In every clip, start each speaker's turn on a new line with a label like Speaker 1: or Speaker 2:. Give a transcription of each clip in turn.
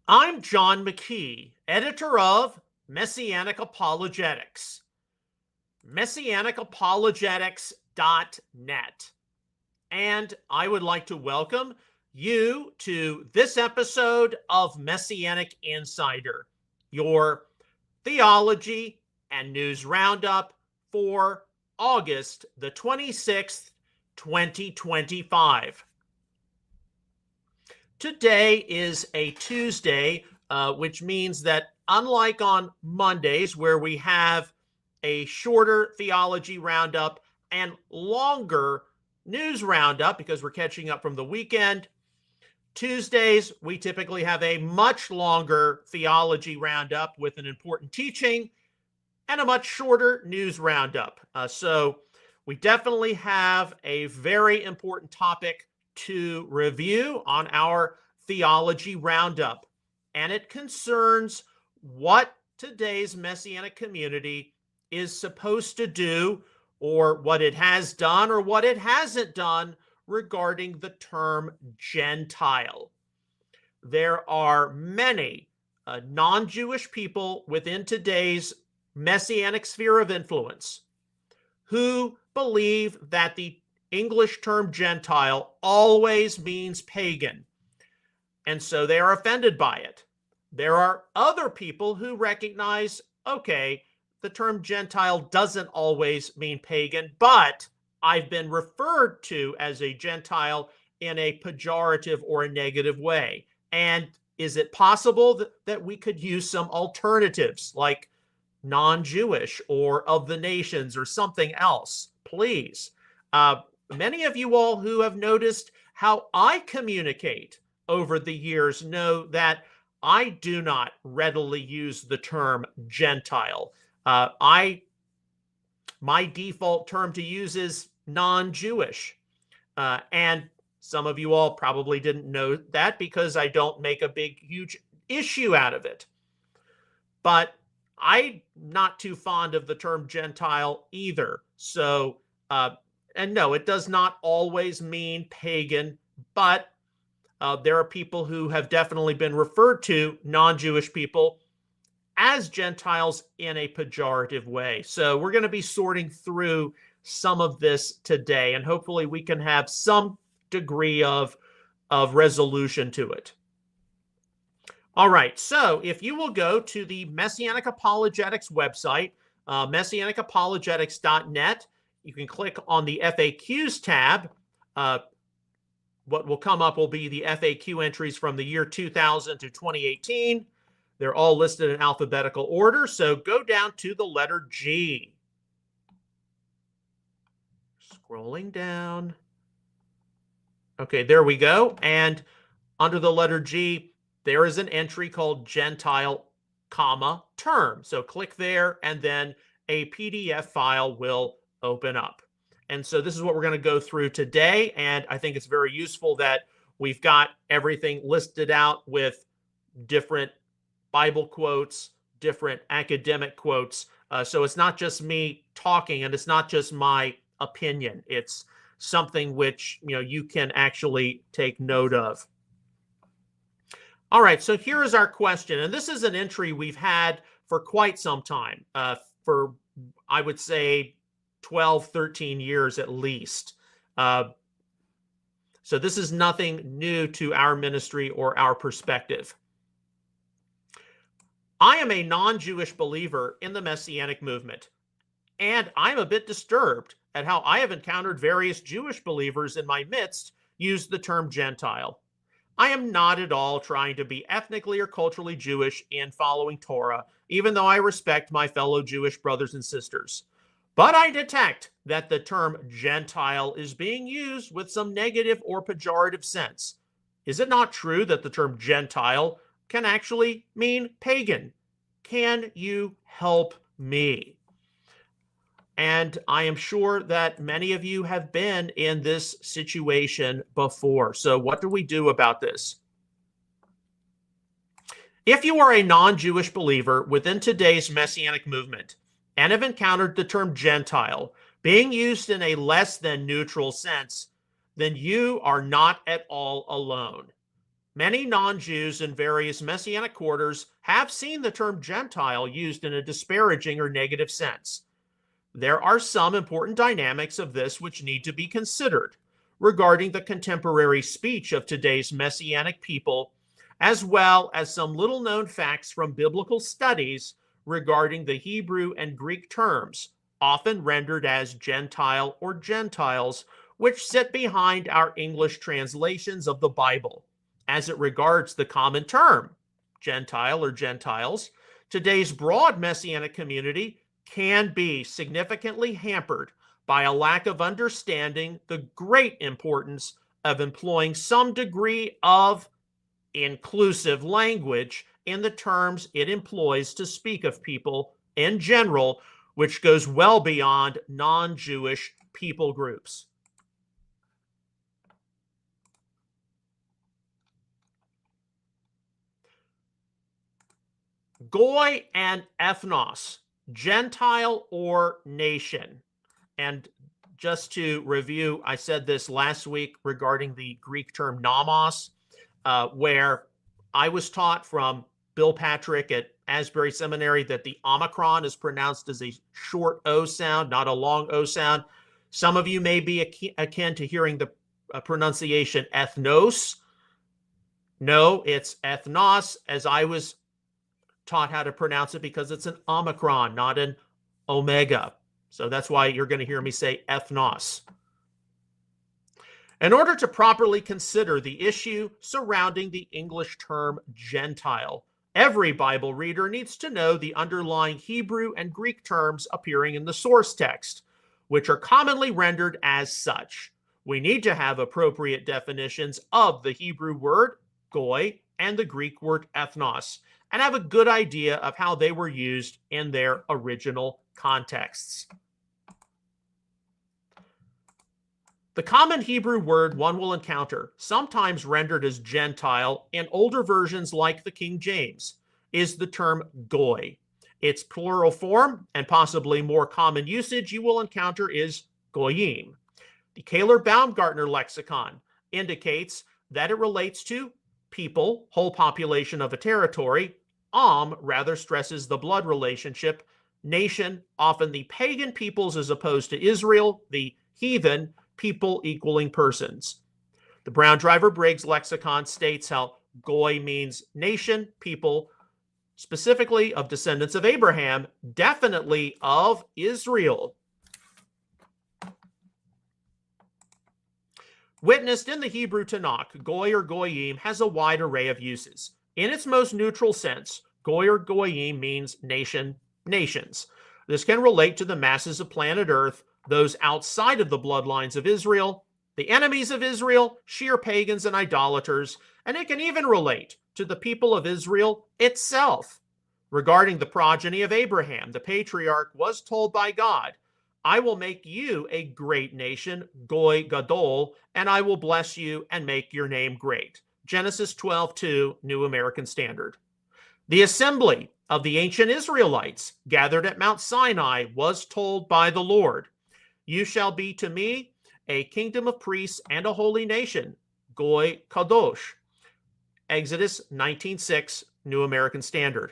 Speaker 1: I'm John McKee, editor of Messianic Apologetics, Messianicapologetics.net. And I would like to welcome you to this episode of Messianic Insider, your theology and news roundup for August the 26th, 2025. Today is a Tuesday, which means that unlike on Mondays, where we have a shorter theology roundup and longer news roundup because we're catching up from the weekend, Tuesdays, we typically have a much longer theology roundup with an important teaching and a much shorter news roundup. So we definitely have a very important topic to review on our theology roundup, and it concerns what today's Messianic community is supposed to do, or what it has done or what it hasn't done regarding the term Gentile. There are many non-Jewish people within today's Messianic sphere of influence who believe that the English term Gentile always means pagan, and so they are offended by it. There are other people who recognize, okay, the term Gentile doesn't always mean pagan, but I've been referred to as a Gentile in a pejorative or a negative way. And is it possible that we could use some alternatives like non-Jewish or of the nations or something else? Please. Many of you all who have noticed how I communicate over the years know that I do not readily use the term Gentile. My default term to use is non-Jewish. And some of you all probably didn't know that because I don't make a big, huge issue out of it. But I'm not too fond of the term Gentile either. So, and no, it does not always mean pagan, but there are people who have definitely been referred to, non-Jewish people, as Gentiles in a pejorative way. So we're going to be sorting through some of this today, and hopefully we can have some degree of resolution to it. All right, so if you will go to the Messianic Apologetics website, messianicapologetics.net, you can click on the FAQs tab. What will come up will be the FAQ entries from the year 2000 to 2018. They're all listed in alphabetical order, so go down to the letter G. Scrolling down. Okay, there we go. And under the letter G, there is an entry called Gentile, term. So click there, and then a PDF file will open up. And so this is what we're going to go through today. And I think it's very useful that we've got everything listed out with different Bible quotes, different academic quotes. So it's not just me talking, and it's not just my opinion. It's something which, you can actually take note of. All right, so here is our question. And this is an entry we've had for quite some time, for, I would say, 12, 13 years at least. So this is nothing new to our ministry or our perspective. I am a non-Jewish believer in the Messianic movement, and I'm a bit disturbed at how I have encountered various Jewish believers in my midst use the term Gentile. I am not at all trying to be ethnically or culturally Jewish in following Torah, even though I respect my fellow Jewish brothers and sisters. But I detect that the term Gentile is being used with some negative or pejorative sense. Is it not true that the term Gentile can actually mean pagan? Can you help me? And I am sure that many of you have been in this situation before. So what do we do about this? If you are a non-Jewish believer within today's Messianic movement and have encountered the term Gentile being used in a less than neutral sense, then you are not at all alone. Many non-Jews in various Messianic quarters have seen the term Gentile used in a disparaging or negative sense. There are some important dynamics of this which need to be considered regarding the contemporary speech of today's Messianic people, as well as some little-known facts from biblical studies regarding the Hebrew and Greek terms, often rendered as Gentile or Gentiles, which sit behind our English translations of the Bible. As it regards the common term, Gentile or Gentiles, today's broad Messianic community can be significantly hampered by a lack of understanding the great importance of employing some degree of inclusive language in the terms it employs to speak of people in general, which goes well beyond non-Jewish people groups. Goy and ethnos, Gentile or nation. And just to review, I said this last week regarding the Greek term nomos, where I was taught from Bill Patrick at Asbury Seminary that the omicron is pronounced as a short O sound, not a long O sound. Some of you may be akin to hearing the pronunciation ethnos. No, it's ethnos, as I was taught how to pronounce it, because it's an omicron, not an omega. So that's why you're going to hear me say ethnos. In order to properly consider the issue surrounding the English term Gentile, every Bible reader needs to know the underlying Hebrew and Greek terms appearing in the source text, which are commonly rendered as such. We need to have appropriate definitions of the Hebrew word goy and the Greek word ethnos, and have a good idea of how they were used in their original contexts. The common Hebrew word one will encounter, sometimes rendered as Gentile in older versions like the King James, is the term goy. Its plural form and possibly more common usage you will encounter is goyim. The Kaler-Baumgartner lexicon indicates that it relates to people, whole population of a territory. Rather stresses the blood relationship. Nation, often the pagan peoples as opposed to Israel, the heathen, people equaling persons. The Brown Driver Briggs lexicon states how goy means nation, people, specifically of descendants of Abraham, definitely of Israel. Witnessed in the Hebrew Tanakh, goy or goyim has a wide array of uses. In its most neutral sense, goy or goyim means nation, nations. This can relate to the masses of planet Earth, those outside of the bloodlines of Israel, the enemies of Israel, sheer pagans and idolaters, and it can even relate to the people of Israel itself. Regarding the progeny of Abraham, the patriarch was told by God, I will make you a great nation, goy gadol, and I will bless you and make your name great. Genesis 12:2, New American Standard. The assembly of the ancient Israelites gathered at Mount Sinai was told by the Lord, you shall be to me a kingdom of priests and a holy nation, goy kadosh. Exodus 19:6, New American Standard.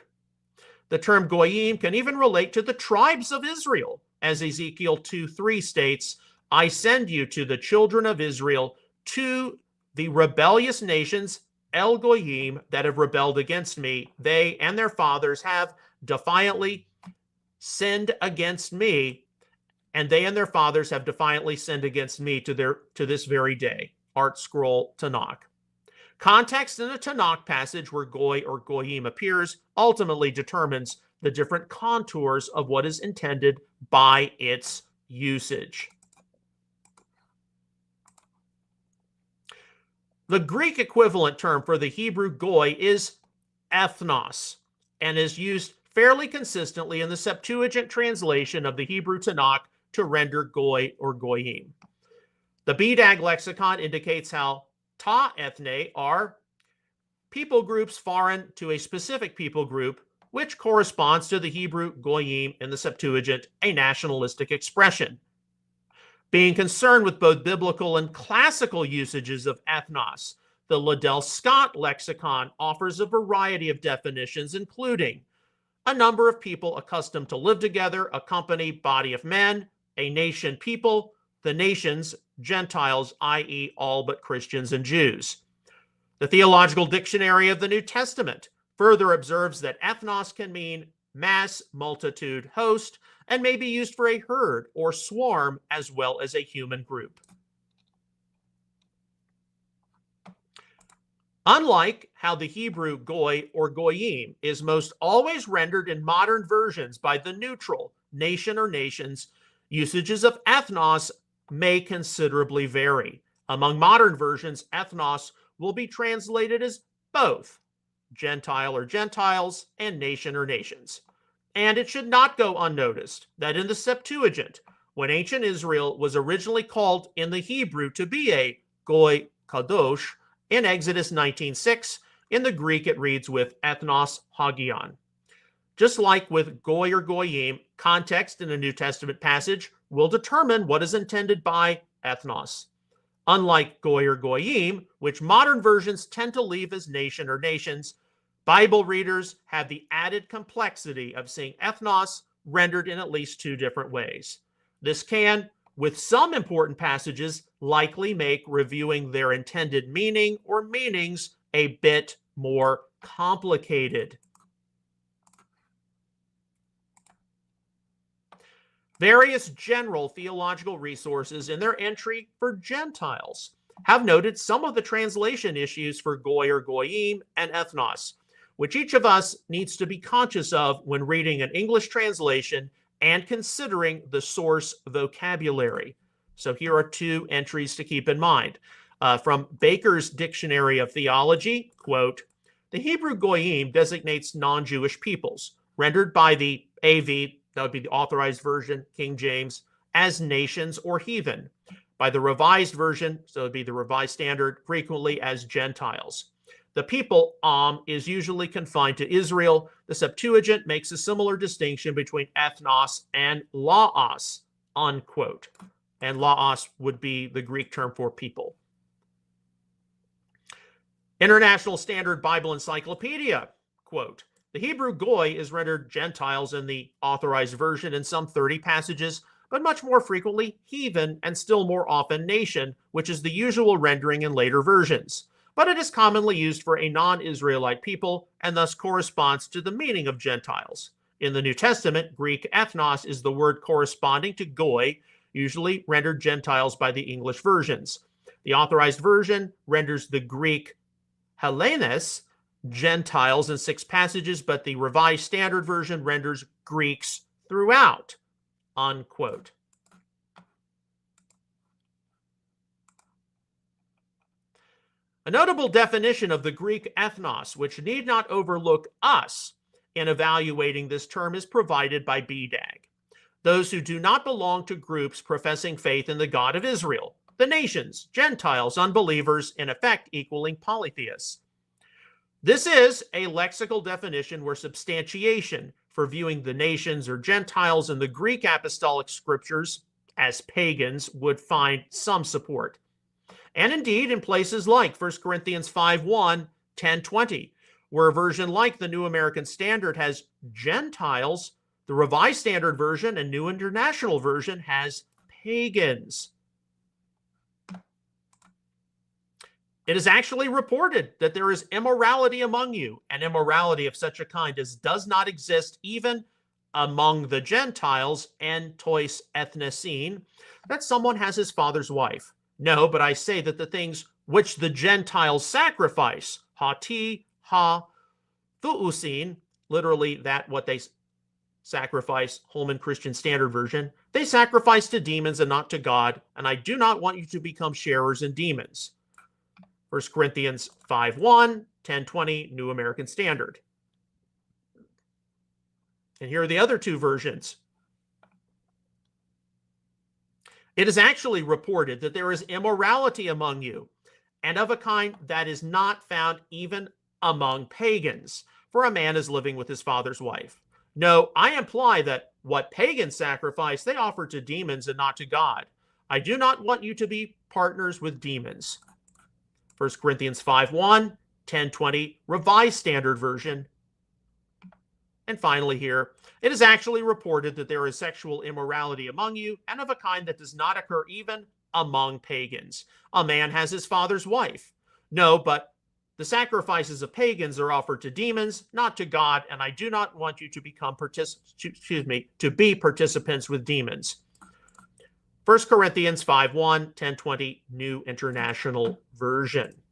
Speaker 1: The term goyim can even relate to the tribes of Israel, as Ezekiel 2:3 states, I send you to the children of Israel, to the rebellious nations, El Goyim, that have rebelled against me. They and their fathers have defiantly sinned against me, and they and their fathers have defiantly sinned against me to this very day. Art Scroll Tanakh. Context in a Tanakh passage where goy or goyim appears ultimately determines the different contours of what is intended by its usage. The Greek equivalent term for the Hebrew goy is ethnos and is used fairly consistently in the Septuagint translation of the Hebrew Tanakh to render goy or goyim. The BDAG lexicon indicates how ta ethne are people groups foreign to a specific people group, which corresponds to the Hebrew goyim in the Septuagint, a nationalistic expression. Being concerned with both biblical and classical usages of ethnos, The Liddell Scott lexicon offers a variety of definitions, including a number of people accustomed to live together, a company, body of men, a nation, people, the nations, Gentiles, i.e., all but Christians and Jews. The Theological Dictionary of the New Testament further observes that ethnos can mean mass, multitude, host, and may be used for a herd or swarm as well as a human group. Unlike how the Hebrew goy or goyim is most always rendered in modern versions by the neutral nation or nations, usages of ethnos may considerably vary. Among modern versions, ethnos will be translated as both Gentile or Gentiles and nation or nations. And it should not go unnoticed that in the Septuagint, when ancient Israel was originally called in the Hebrew to be a goy kadosh, in Exodus 19:6, in the Greek it reads with ethnos hagion. Just like with goy or goyim, context in a New Testament passage will determine what is intended by ethnos. Unlike goy or goyim, which modern versions tend to leave as nation or nations, Bible readers have the added complexity of seeing ethnos rendered in at least two different ways. This can, with some important passages, likely make reviewing their intended meaning or meanings a bit more complicated. Various general theological resources in their entry for Gentiles have noted some of the translation issues for goy or goyim and ethnos, which each of us needs to be conscious of when reading an English translation and considering the source vocabulary. So here are two entries to keep in mind. From Baker's Dictionary of Theology, quote, the Hebrew goyim designates non-Jewish peoples, rendered by the AV, that would be the Authorized Version, King James, as nations or heathen. By the Revised Version, so it would be the Revised Standard, frequently as Gentiles. The people, is usually confined to Israel. The Septuagint makes a similar distinction between ethnos and laos, unquote. And laos would be the Greek term for people. International Standard Bible Encyclopedia, quote, the Hebrew goy is rendered Gentiles in the Authorized Version in some 30 passages, but much more frequently heathen and still more often nation, which is the usual rendering in later versions. But it is commonly used for a non-Israelite people and thus corresponds to the meaning of Gentiles. In the New Testament, Greek ethnos is the word corresponding to goy, usually rendered Gentiles by the English versions. The Authorized Version renders the Greek Hellenes Gentiles in 6 passages, but the Revised Standard Version renders Greeks throughout, unquote. A notable definition of the Greek ethnos, which need not overlook us in evaluating this term, is provided by BDAG. Those who do not belong to groups professing faith in the God of Israel, the nations, Gentiles, unbelievers, in effect equaling polytheists. This is a lexical definition where substantiation for viewing the nations or Gentiles in the Greek apostolic scriptures as pagans would find some support. And indeed, in places like 1 Corinthians 5:1, 10:20, where a version like the New American Standard has Gentiles, the Revised Standard Version and New International Version has pagans. It is actually reported that there is immorality among you, and immorality of such a kind as does not exist even among the Gentiles, and tois ethnicene, that someone has his father's wife. No, but I say that the things which the Gentiles sacrifice, hati, ha, thuusin, literally that what they sacrifice, Holman Christian Standard Version, they sacrifice to demons and not to God, and I do not want you to become sharers in demons. 1 Corinthians 5:1, 10:20, New American Standard. And here are the other two versions. It is actually reported that there is immorality among you, and of a kind that is not found even among pagans, for a man is living with his father's wife. No, I imply that what pagans sacrifice, they offer to demons and not to God. I do not want you to be partners with demons. 1 Corinthians 5:1, 10:20, Revised Standard Version. And finally here, it is actually reported that there is sexual immorality among you, and of a kind that does not occur even among pagans. A man has his father's wife. No, but the sacrifices of pagans are offered to demons, not to God, and I do not want you to become participants with demons. 1 Corinthians 5:1, 10:20, New International Version.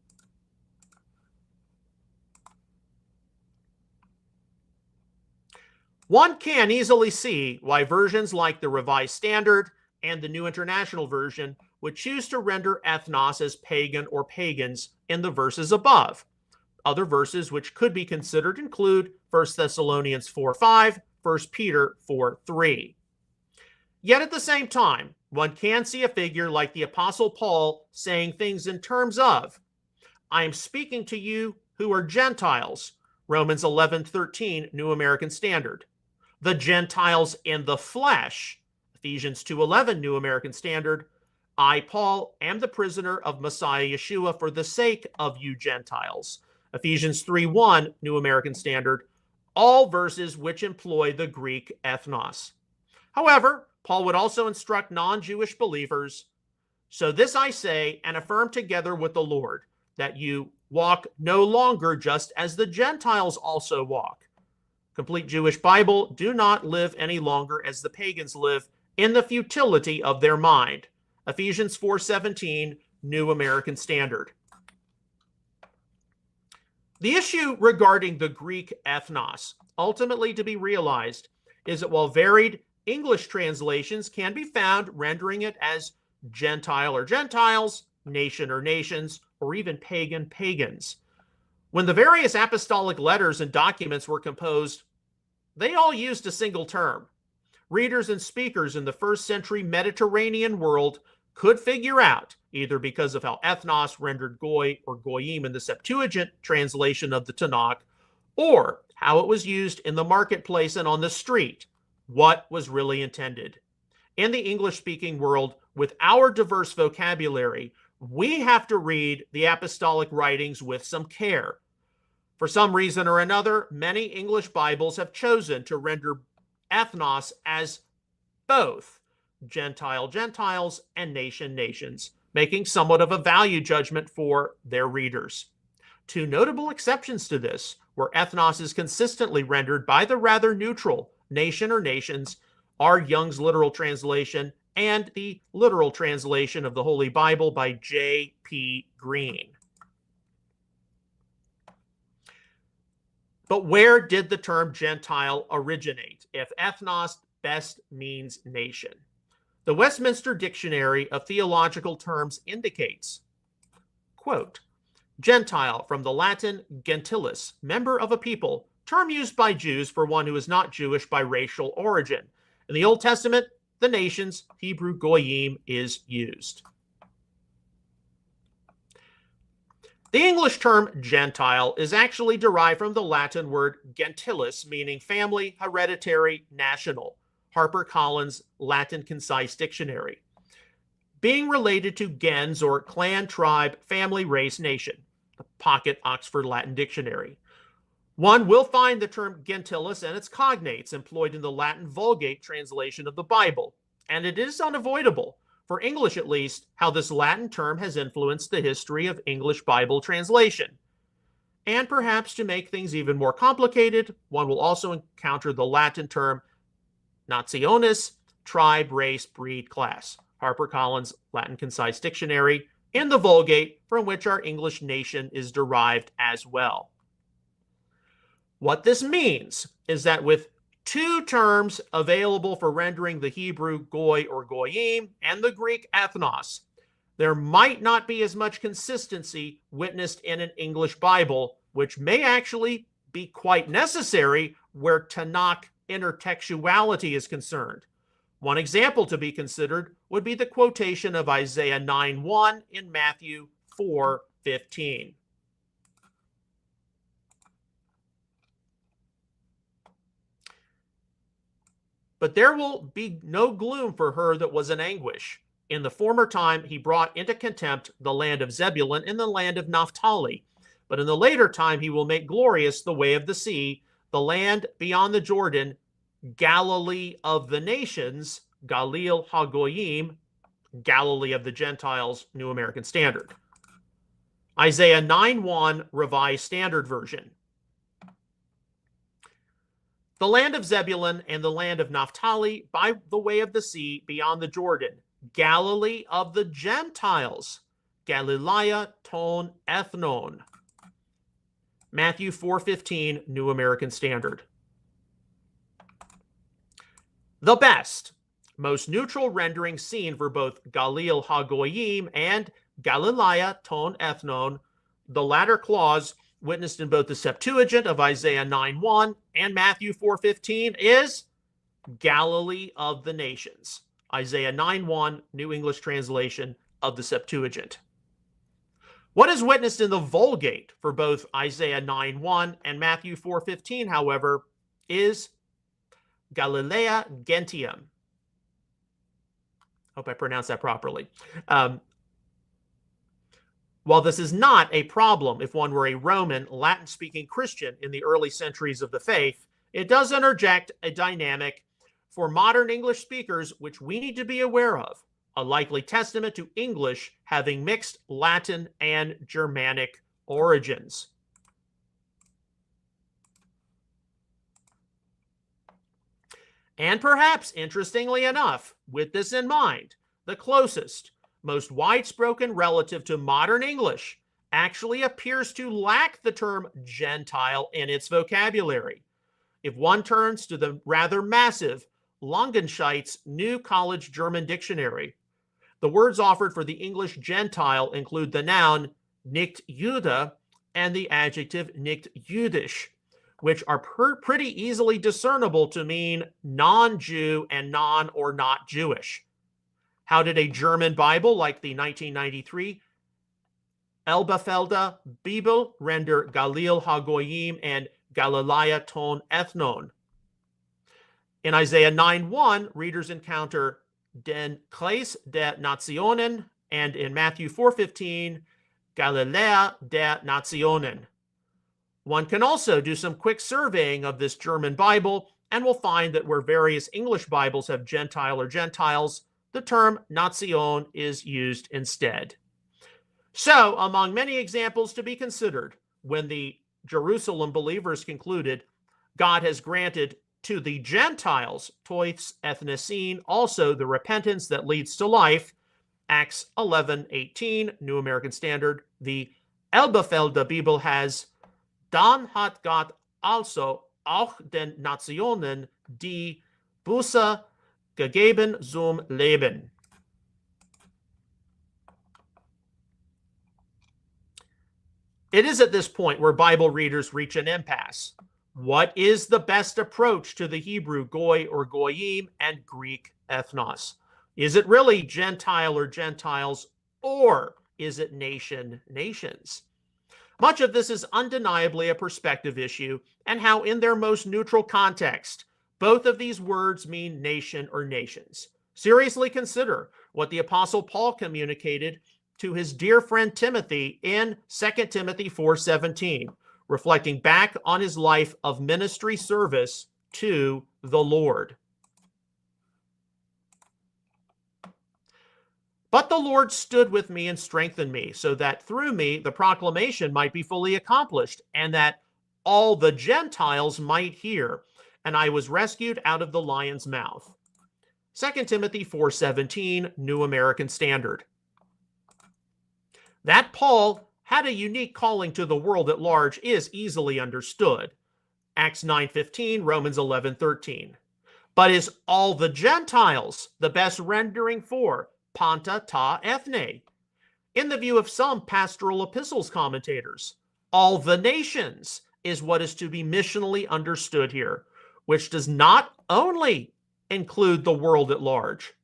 Speaker 1: One can easily see why versions like the Revised Standard and the New International Version would choose to render ethnos as pagan or pagans in the verses above. Other verses which could be considered include 1 Thessalonians 4:5, 1 Peter 4:3. Yet at the same time, one can see a figure like the Apostle Paul saying things in terms of, I am speaking to you who are Gentiles, Romans 11:13, New American Standard. The Gentiles in the flesh, Ephesians 2:11, New American Standard. I, Paul, am the prisoner of Messiah Yeshua for the sake of you Gentiles, Ephesians 3:1, New American Standard. All verses which employ the Greek ethnos. However, Paul would also instruct non-Jewish believers, so this I say and affirm together with the Lord, that you walk no longer just as the Gentiles also walk. Complete Jewish Bible, do not live any longer as the pagans live in the futility of their mind. Ephesians 4:17, New American Standard. The issue regarding the Greek ethnos, ultimately to be realized, is that while varied English translations can be found rendering it as Gentile or Gentiles, nation or nations, or even pagan pagans, when the various apostolic letters and documents were composed, they all used a single term. Readers and speakers in the first century Mediterranean world could figure out, either because of how ethnos rendered goy or goyim in the Septuagint translation of the Tanakh, or how it was used in the marketplace and on the street, what was really intended. In the English-speaking world, with our diverse vocabulary, we have to read the apostolic writings with some care. For some reason or another, many English Bibles have chosen to render ethnos as both Gentile Gentiles and nation nations, making somewhat of a value judgment for their readers. Two notable exceptions to this, where ethnos is consistently rendered by the rather neutral nation or nations, are Young's literal translation and the literal translation of the Holy Bible by J.P. Green. But where did the term Gentile originate, if ethnos best means nation? The Westminster Dictionary of Theological Terms indicates, quote, Gentile, from the Latin gentilis, member of a people, term used by Jews for one who is not Jewish by racial origin. In the Old Testament, the nations, Hebrew goyim, is used. The English term Gentile is actually derived from the Latin word gentilis, meaning family, hereditary, national. HarperCollins Latin Concise Dictionary. Being related to gens or clan, tribe, family, race, nation. The Pocket Oxford Latin Dictionary. One will find the term gentilis and its cognates employed in the Latin Vulgate translation of the Bible, and it is unavoidable, for English at least, how this Latin term has influenced the history of English Bible translation. And perhaps to make things even more complicated, one will also encounter the Latin term nationis, tribe, race, breed, class. HarperCollins Latin Concise Dictionary, in the Vulgate, from which our English nation is derived as well. What this means is that with two terms available for rendering the Hebrew goy or goyim and the Greek ethnos, there might not be as much consistency witnessed in an English Bible, which may actually be quite necessary where Tanakh intertextuality is concerned. One example to be considered would be the quotation of Isaiah 9:1 in Matthew 4:15. But there will be no gloom for her that was in anguish. In the former time, he brought into contempt the land of Zebulun and the land of Naphtali. But in the later time, he will make glorious the way of the sea, the land beyond the Jordan, Galilee of the nations, Galil HaGoyim, Galilee of the Gentiles, New American Standard. Isaiah 9:1, Revised Standard Version. The land of Zebulun and the land of Naphtali by the way of the sea beyond the Jordan, Galilee of the Gentiles, Galilee ton ethnon. Matthew 4:15, New American Standard. The best, most neutral rendering seen for both Galil HaGoyim and Galilee ton ethnon, the latter clause witnessed in both the Septuagint of Isaiah 9:1 and Matthew 4:15 is Galilee of the nations. Isaiah 9:1, New English Translation of the Septuagint. What is witnessed in the Vulgate for both Isaiah 9:1 and Matthew 4:15, however, is Galilea Gentium. Hope I pronounced that properly. While this is not a problem if one were a Roman, Latin-speaking Christian in the early centuries of the faith, it does interject a dynamic for modern English speakers which we need to be aware of, a likely testament to English having mixed Latin and Germanic origins. And perhaps, interestingly enough, with this in mind, the closest, most widespoken relative to modern English actually appears to lack the term Gentile in its vocabulary. If one turns to the rather massive Langenscheidt's New College German Dictionary, the words offered for the English Gentile include the noun nicht Jude and the adjective nicht jüdisch, which are pretty easily discernible to mean non-Jew and non or not Jewish. How did a German Bible like the 1993 Elberfelder Bibel render Galil HaGoyim and Galilee ton ethnon? In Isaiah 9:1, readers encounter den Kreis der Nationen, and in Matthew 4:15, Galiläa der Nationen. One can also do some quick surveying of this German Bible and will find that where various English Bibles have Gentile or Gentiles, the term Nation is used instead. So, among many examples to be considered, when the Jerusalem believers concluded, God has granted to the Gentiles, tois ethnicene, also the repentance that leads to life, Acts 11:18, New American Standard, the Elberfelder Bibel has, dann hat Gott also auch den Nationen die Buße gegeben zum Leben. It is at this point where Bible readers reach an impasse. What is the best approach to the Hebrew goy or goyim and Greek ethnos? Is it really Gentile or Gentiles, or is it nations? Much of this is undeniably a perspective issue, and how in their most neutral context, both of these words mean nation or nations. Seriously consider what the Apostle Paul communicated to his dear friend Timothy in 2 Timothy 4:17, reflecting back on his life of ministry service to the Lord. But the Lord stood with me and strengthened me, so that through me the proclamation might be fully accomplished, and that all the Gentiles might hear. And I was rescued out of the lion's mouth. 2 Timothy 4:17, New American Standard. That Paul had a unique calling to the world at large is easily understood. Acts 9:15, Romans 11:13. But is all the Gentiles the best rendering for Panta ta ethne? In the view of some pastoral epistles commentators, all the nations is what is to be missionally understood here, which does not only include the world at large.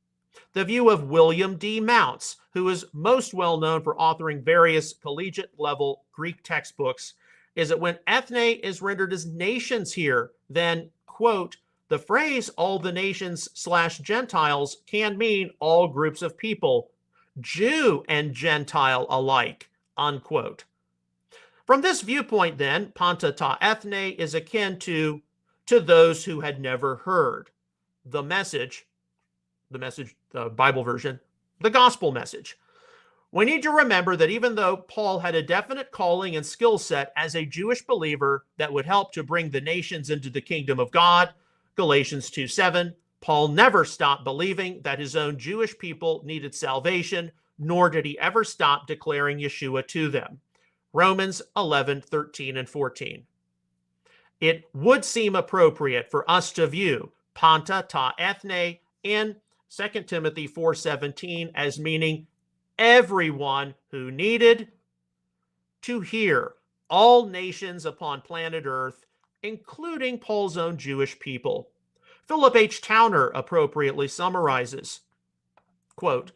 Speaker 1: The view of William D. Mounts, who is most well known for authoring various collegiate-level Greek textbooks, is that when ethne is rendered as nations here, then, quote, the phrase all the nations/Gentiles can mean all groups of people, Jew and Gentile alike, unquote. From this viewpoint, then, panta ta ethne is akin to those who had never heard the message, the Bible version, the gospel message. We need to remember that even though Paul had a definite calling and skill set as a Jewish believer that would help to bring the nations into the kingdom of God, Galatians 2:7, Paul never stopped believing that his own Jewish people needed salvation, nor did he ever stop declaring Yeshua to them. Romans 11:13 and 14. It would seem appropriate for us to view panta ta ethne in 2 Timothy 4:17 as meaning everyone who needed to hear, all nations upon planet Earth, including Paul's own Jewish people. Philip H. Towner appropriately summarizes, quote,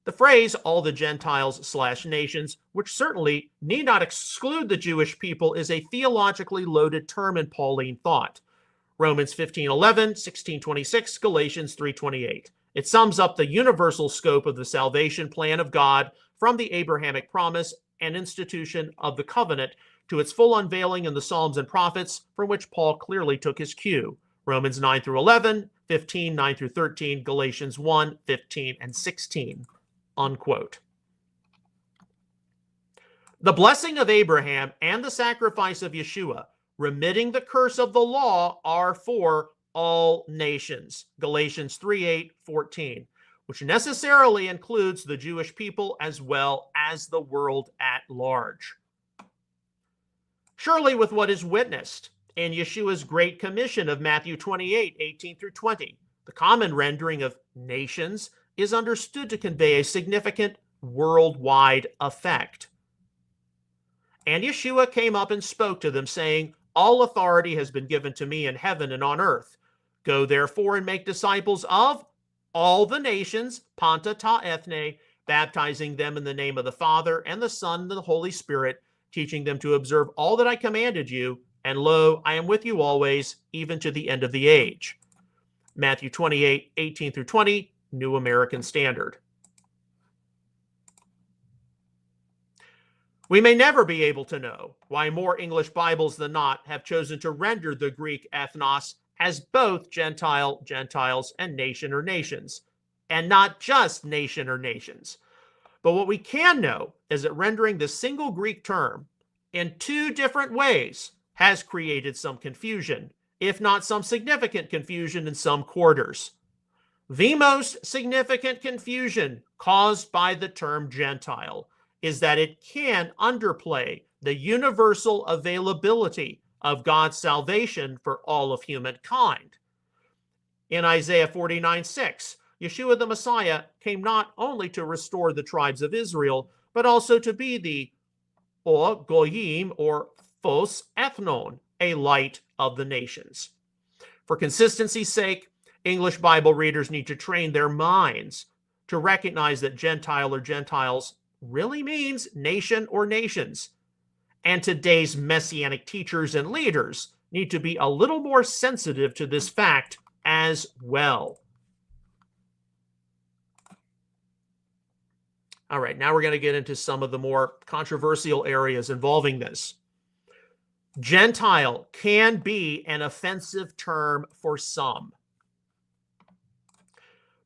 Speaker 1: the phrase all the Gentiles/nations, which certainly need not exclude the Jewish people, is a theologically loaded term in Pauline thought. Romans 15:11, 16:26, Galatians 3:28. It sums up the universal scope of the salvation plan of God from the Abrahamic promise and institution of the covenant to its full unveiling in the Psalms and prophets, from which Paul clearly took his cue. Romans 9 through 11, 15, 9 through 13, Galatians 1, 15, and 16, unquote. The blessing of Abraham and the sacrifice of Yeshua, remitting the curse of the law, are for all nations, Galatians 3:8, 14, which necessarily includes the Jewish people as well as the world at large. Surely with what is witnessed in Yeshua's Great Commission of Matthew 28:18 through 20, the common rendering of nations is understood to convey a significant worldwide effect. And Yeshua came up and spoke to them, saying, all authority has been given to me in heaven and on earth. Go therefore and make disciples of all the nations, panta ta ethne, baptizing them in the name of the Father and the Son and the Holy Spirit, teaching them to observe all that I commanded you, and lo, I am with you always, even to the end of the age. Matthew 28:18 through 20, New American Standard. We may never be able to know why more English Bibles than not have chosen to render the Greek ethnos as both Gentile, Gentiles, and nation or nations, and not just nation or nations. But what we can know is that rendering the single Greek term in two different ways has created some confusion, if not some significant confusion in some quarters. The most significant confusion caused by the term Gentile is that it can underplay the universal availability of God's salvation for all of humankind. In Isaiah 49:6, Yeshua the Messiah came not only to restore the tribes of Israel, but also to be the Goyim, or Phos Ethnon, a light of the nations. For consistency's sake, English Bible readers need to train their minds to recognize that Gentile or Gentiles really means nation or nations. And today's Messianic teachers and leaders need to be a little more sensitive to this fact as well. All right, now we're going to get into some of the more controversial areas involving this. Gentile can be an offensive term for some.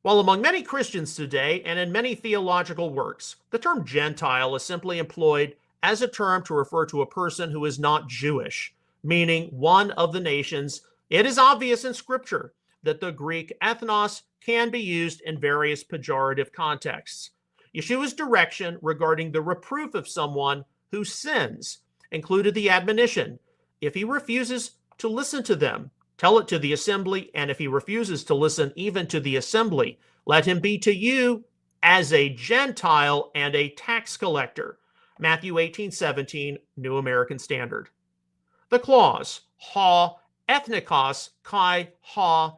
Speaker 1: While among many Christians today and in many theological works, the term Gentile is simply employed as a term to refer to a person who is not Jewish, meaning one of the nations, it is obvious in Scripture that the Greek ethnos can be used in various pejorative contexts. Yeshua's direction regarding the reproof of someone who sins included the admonition, if he refuses to listen to them, tell it to the assembly, and if he refuses to listen even to the assembly, let him be to you as a Gentile and a tax collector. Matthew 18:17, New American Standard. The clause, ha ethnikos kai ha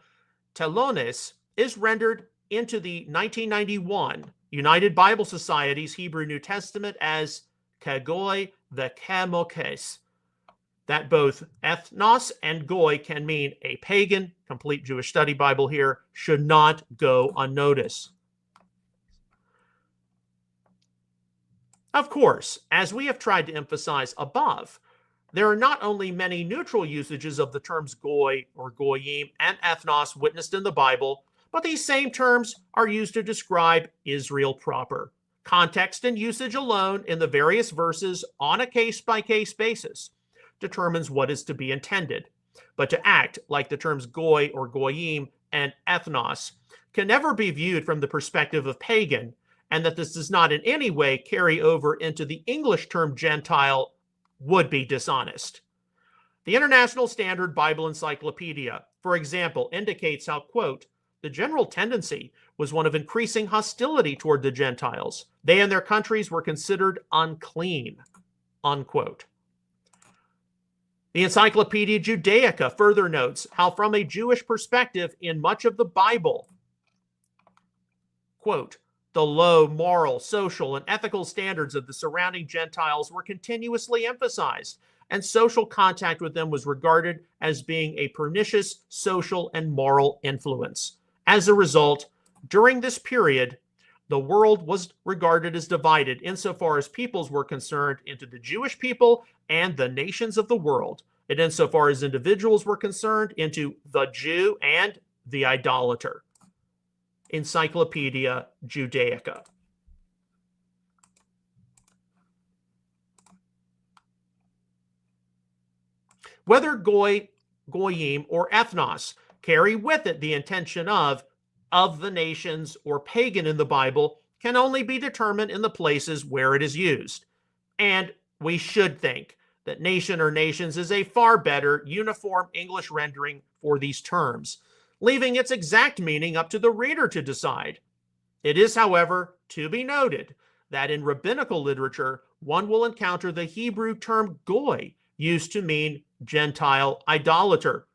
Speaker 1: telones, is rendered into the 1991 United Bible Society's Hebrew New Testament as kagoi the kamokes. That both ethnos and goy can mean a pagan, complete Jewish study Bible here, should not go unnoticed. Of course, as we have tried to emphasize above, there are not only many neutral usages of the terms goy or goyim and ethnos witnessed in the Bible, but these same terms are used to describe Israel proper. Context and usage alone in the various verses on a case-by-case basis determines what is to be intended. But to act like the terms goy or goyim and ethnos can never be viewed from the perspective of pagan, and that this does not in any way carry over into the English term Gentile would be dishonest. The International Standard Bible Encyclopedia, for example, indicates how, quote, the general tendency was one of increasing hostility toward the Gentiles. They and their countries were considered unclean, unquote. The Encyclopedia Judaica further notes how from a Jewish perspective in much of the Bible, quote, the low moral, social, and ethical standards of the surrounding Gentiles were continuously emphasized, and social contact with them was regarded as being a pernicious social and moral influence. As a result, during this period, the world was regarded as divided insofar as peoples were concerned into the Jewish people and the nations of the world, and insofar as individuals were concerned into the Jew and the idolater. Encyclopedia Judaica. Whether goy, goyim, or ethnos carry with it the intention of the nations, or pagan in the Bible can only be determined in the places where it is used. And we should think that nation or nations is a far better uniform English rendering for these terms, leaving its exact meaning up to the reader to decide. It is, however, to be noted that in rabbinical literature, one will encounter the Hebrew term goy used to mean Gentile idolater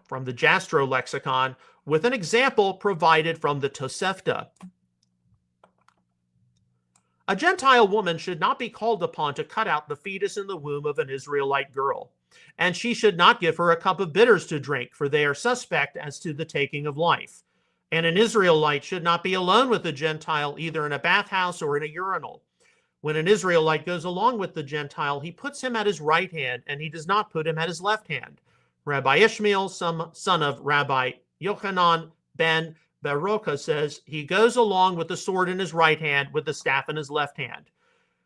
Speaker 1: from the Jastrow lexicon, with an example provided from the Tosefta. A Gentile woman should not be called upon to cut out the fetus in the womb of an Israelite girl, and she should not give her a cup of bitters to drink, for they are suspect as to the taking of life. And an Israelite should not be alone with a Gentile either in a bathhouse or in a urinal. When an Israelite goes along with the Gentile, he puts him at his right hand, and he does not put him at his left hand. Rabbi Ishmael, son of Rabbi Yochanan ben Baroka, says he goes along with the sword in his right hand with the staff in his left hand.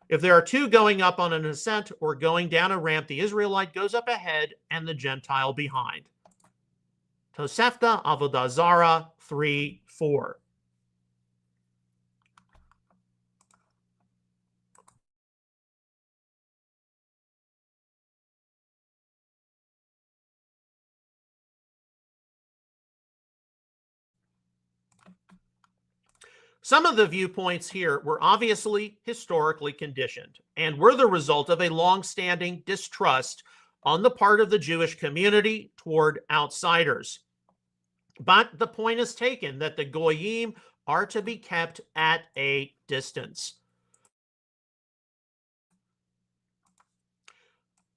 Speaker 1: If there are two going up on an ascent or going down a ramp, the Israelite goes up ahead and the Gentile behind. Tosefta Avodah Zarah 3:4. Some of the viewpoints here were obviously historically conditioned and were the result of a long-standing distrust on the part of the Jewish community toward outsiders. But the point is taken that the Goyim are to be kept at a distance.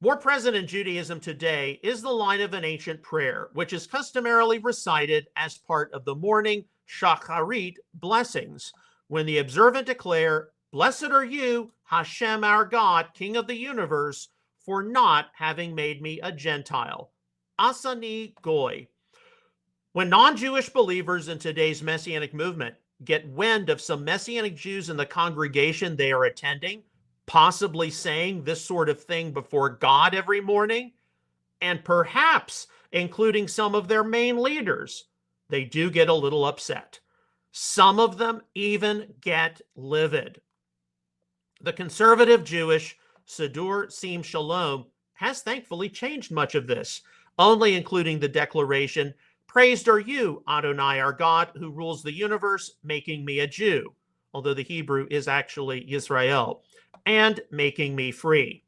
Speaker 1: More present in Judaism today is the line of an ancient prayer, which is customarily recited as part of the morning Shacharit blessings, when the observant declare, "Blessed are you, Hashem our God, King of the universe, for not having made me a Gentile. Asani Goy." When non-Jewish believers in today's Messianic movement get wind of some Messianic Jews in the congregation they are attending, possibly saying this sort of thing before God every morning, and perhaps including some of their main leaders, they do get a little upset. Some of them even get livid. The conservative Jewish Siddur Sim Shalom has thankfully changed much of this, only including the declaration, "Praised are you, Adonai our God, who rules the universe, making me a Jew," although the Hebrew is actually Yisrael, "and making me free."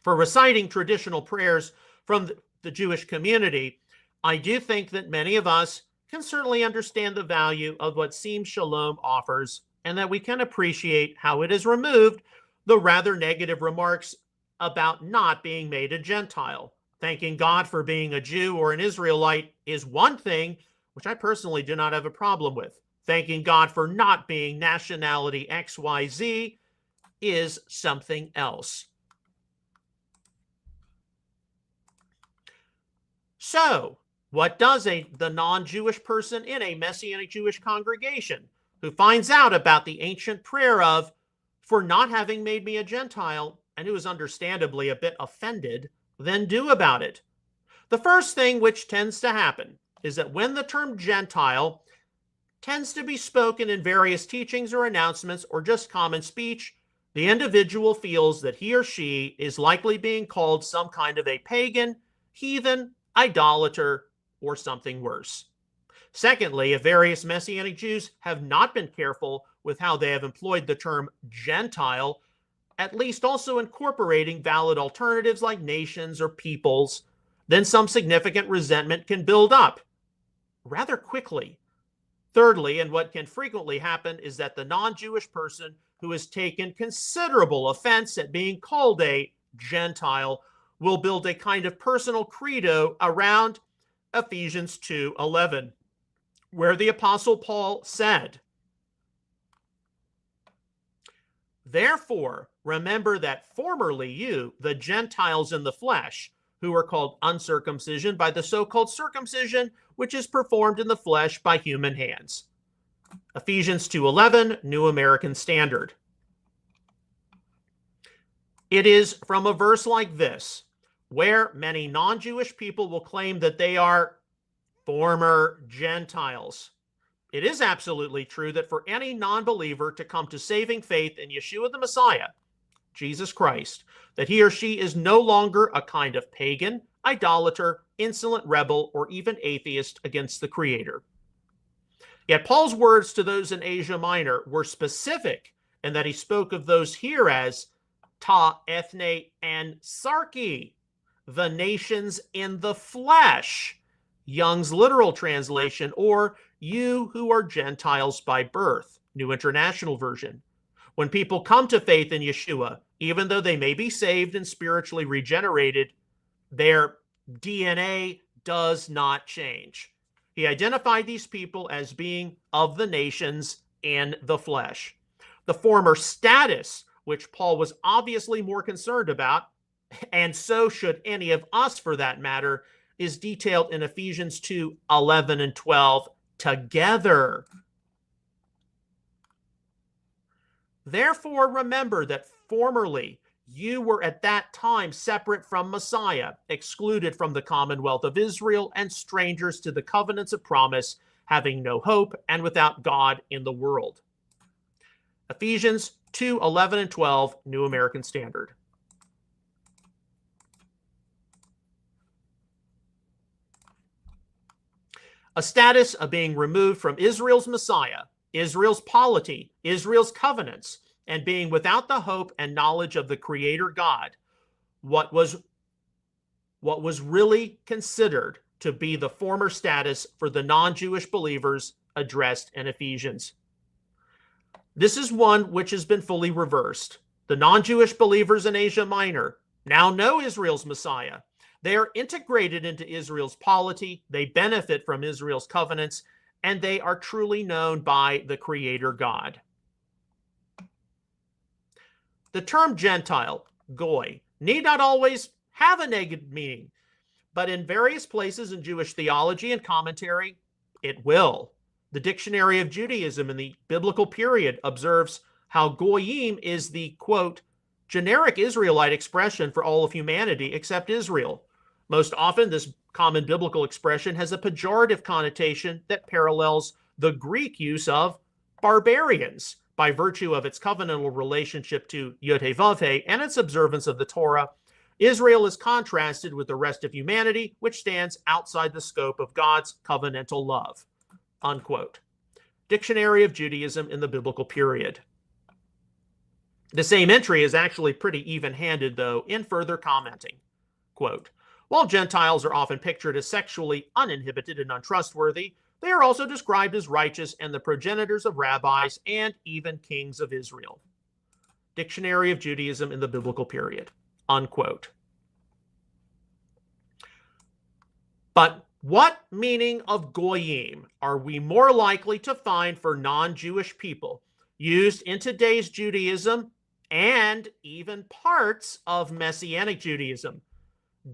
Speaker 1: For reciting traditional prayers from the Jewish community, I do think that many of us can certainly understand the value of what Sim Shalom offers, and that we can appreciate how it has removed the rather negative remarks about not being made a Gentile. Thanking God for being a Jew or an Israelite is one thing, which I personally do not have a problem with. Thanking God for not being nationality XYZ is something else. So, what does the non-Jewish person in a Messianic Jewish congregation who finds out about the ancient prayer of, "For not having made me a Gentile," and who is understandably a bit offended, then do about it? The first thing which tends to happen is that when the term Gentile tends to be spoken in various teachings or announcements or just common speech, the individual feels that he or she is likely being called some kind of a pagan, heathen, idolater, or something worse. Secondly, if various Messianic Jews have not been careful with how they have employed the term Gentile, at least also incorporating valid alternatives like nations or peoples, then some significant resentment can build up rather quickly. Thirdly, and what can frequently happen, is that the non-Jewish person who has taken considerable offense at being called a Gentile will build a kind of personal credo around Ephesians 2:11, where the Apostle Paul said, "Therefore, remember that formerly you, the Gentiles in the flesh, who are called uncircumcision by the so-called circumcision, which is performed in the flesh by human hands." Ephesians 2:11, New American Standard. It is from a verse like this, where many non-Jewish people will claim that they are former Gentiles. It is absolutely true that for any non-believer to come to saving faith in Yeshua the Messiah, Jesus Christ, that he or she is no longer a kind of pagan, idolater, insolent rebel, or even atheist against the Creator. Yet Paul's words to those in Asia Minor were specific in that he spoke of those here as ta, ethne, and sarki, the nations in the flesh, Young's literal translation, or you who are Gentiles by birth, New International Version. When people come to faith in Yeshua, even though they may be saved and spiritually regenerated, their DNA does not change. He identified these people as being of the nations in the flesh. The former status, which Paul was obviously more concerned about, and so should any of us for that matter, is detailed in Ephesians 2:11 and 12 together. Therefore, remember that formerly you were at that time separate from Messiah, excluded from the commonwealth of Israel, and strangers to the covenants of promise, having no hope and without God in the world. Ephesians 2:11 and 12, New American Standard. A status of being removed from Israel's Messiah, Israel's polity, Israel's covenants, and being without the hope and knowledge of the Creator God, what was really considered to be the former status for the non-Jewish believers addressed in Ephesians. This is one which has been fully reversed. The non-Jewish believers in Asia Minor now know Israel's Messiah. They are integrated into Israel's polity, they benefit from Israel's covenants, and they are truly known by the Creator God. The term Gentile, goy, need not always have a negative meaning, but in various places in Jewish theology and commentary, it will. The Dictionary of Judaism in the biblical period observes how goyim is the, quote, generic Israelite expression for all of humanity except Israel. Most often, this common biblical expression has a pejorative connotation that parallels the Greek use of barbarians by virtue of its covenantal relationship to Yod-Heh-Vav-Heh and its observance of the Torah. Israel is contrasted with the rest of humanity, which stands outside the scope of God's covenantal love, unquote. Dictionary of Judaism in the biblical period. The same entry is actually pretty even-handed, though, in further commenting. Quote, while Gentiles are often pictured as sexually uninhibited and untrustworthy, they are also described as righteous and the progenitors of rabbis and even kings of Israel. Dictionary of Judaism in the biblical period. unquote. But what meaning of goyim are we more likely to find for non-Jewish people used in today's Judaism and even parts of Messianic Judaism?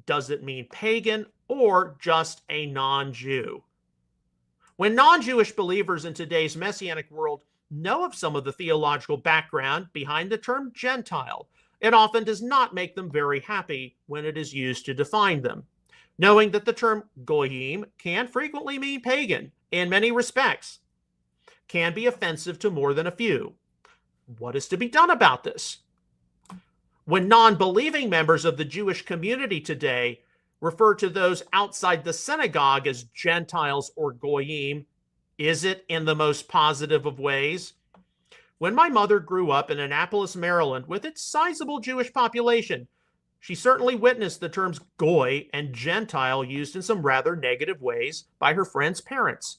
Speaker 1: Does it mean pagan or just a non-Jew? When non-Jewish believers in today's Messianic world know of some of the theological background behind the term Gentile, it often does not make them very happy when it is used to define them. Knowing that the term goyim can frequently mean pagan in many respects, can be offensive to more than a few. What is to be done about this? When non-believing members of the Jewish community today refer to those outside the synagogue as Gentiles or goyim, is it in the most positive of ways? When my mother grew up in Annapolis, Maryland, with its sizable Jewish population, she certainly witnessed the terms goy and Gentile used in some rather negative ways by her friends' parents.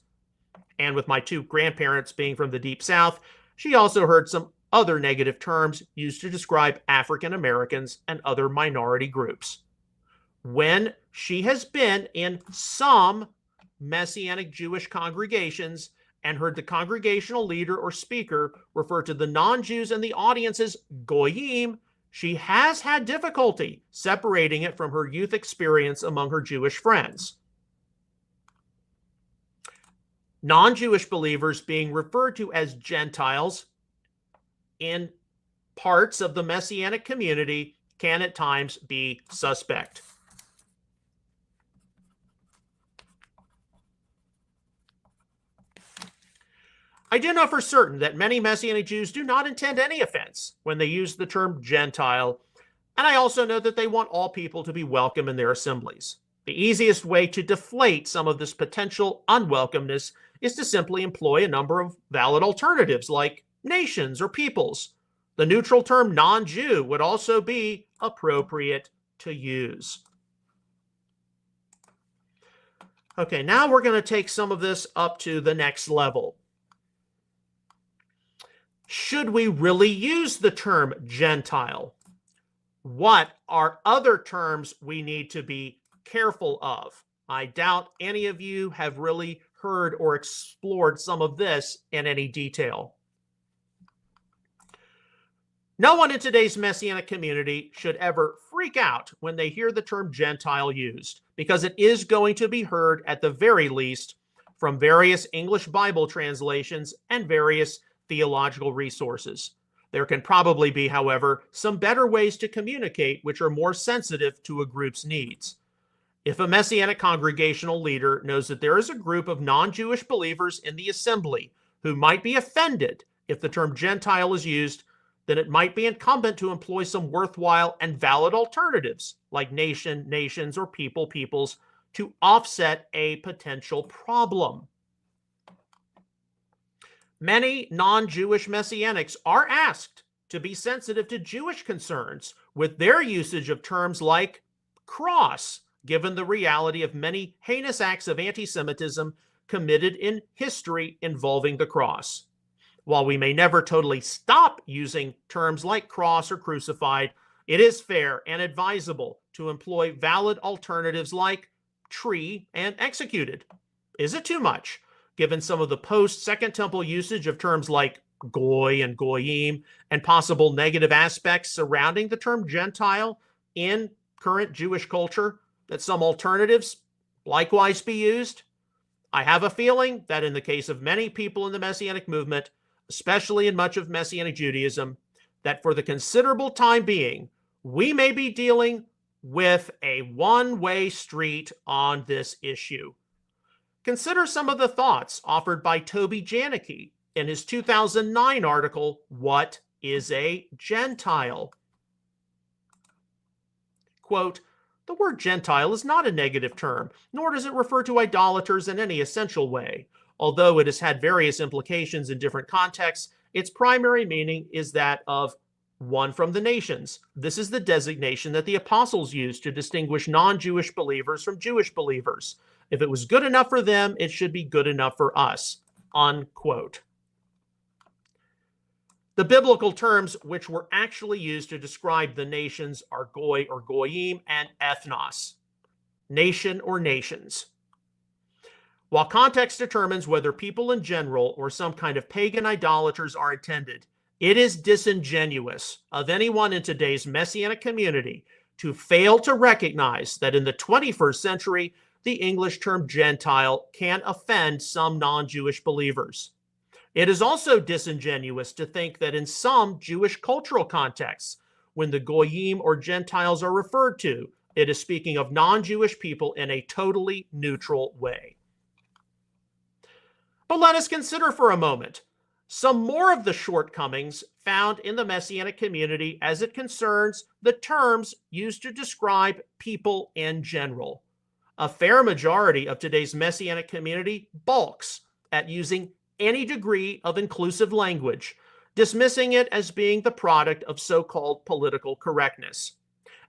Speaker 1: And with my two grandparents being from the Deep South, she also heard some other negative terms used to describe African Americans and other minority groups. When she has been in some Messianic Jewish congregations and heard the congregational leader or speaker refer to the non-Jews in the audience as goyim, she has had difficulty separating it from her youth experience among her Jewish friends. Non-Jewish believers being referred to as Gentiles in parts of the Messianic community can at times be suspect. I do know for certain that many Messianic Jews do not intend any offense when they use the term Gentile, and I also know that they want all people to be welcome in their assemblies. The easiest way to deflate some of this potential unwelcomeness is to simply employ a number of valid alternatives like nations or peoples. The neutral term non-Jew would also be appropriate to use. Okay, now we're going to take some of this up to the next level. Should we really use the term Gentile? What are other terms we need to be careful of? I doubt any of you have really heard or explored some of this in any detail. No one in today's Messianic community should ever freak out when they hear the term Gentile used, because it is going to be heard at the very least from various English Bible translations and various theological resources. There can probably be, however, some better ways to communicate which are more sensitive to a group's needs. If a Messianic congregational leader knows that there is a group of non-Jewish believers in the assembly who might be offended if the term Gentile is used, then it might be incumbent to employ some worthwhile and valid alternatives, like nation, nations, or people, peoples, to offset a potential problem. Many non-Jewish Messianics are asked to be sensitive to Jewish concerns with their usage of terms like cross, given the reality of many heinous acts of anti-Semitism committed in history involving the cross. While we may never totally stop using terms like cross or crucified, it is fair and advisable to employ valid alternatives like tree and executed. Is it too much, given some of the post-Second Temple usage of terms like goy and goyim and possible negative aspects surrounding the term Gentile in current Jewish culture, that some alternatives likewise be used? I have a feeling that in the case of many people in the Messianic movement, especially in much of Messianic Judaism, that for the considerable time being, we may be dealing with a one-way street on this issue. Consider some of the thoughts offered by Toby Janicki in his 2009 article, What is a Gentile? Quote, "The word Gentile is not a negative term, nor does it refer to idolaters in any essential way. Although it has had various implications in different contexts, its primary meaning is that of one from the nations. This is the designation that the apostles used to distinguish non-Jewish believers from Jewish believers. If it was good enough for them, it should be good enough for us." Unquote. The biblical terms which were actually used to describe the nations are goy or goyim and ethnos, nation or nations. While context determines whether people in general or some kind of pagan idolaters are intended, it is disingenuous of anyone in today's Messianic community to fail to recognize that in the 21st century, the English term Gentile can offend some non-Jewish believers. It is also disingenuous to think that in some Jewish cultural contexts, when the Goyim or Gentiles are referred to, it is speaking of non-Jewish people in a totally neutral way. But let us consider for a moment some more of the shortcomings found in the Messianic community as it concerns the terms used to describe people in general. A fair majority of today's Messianic community balks at using any degree of inclusive language, dismissing it as being the product of so-called political correctness,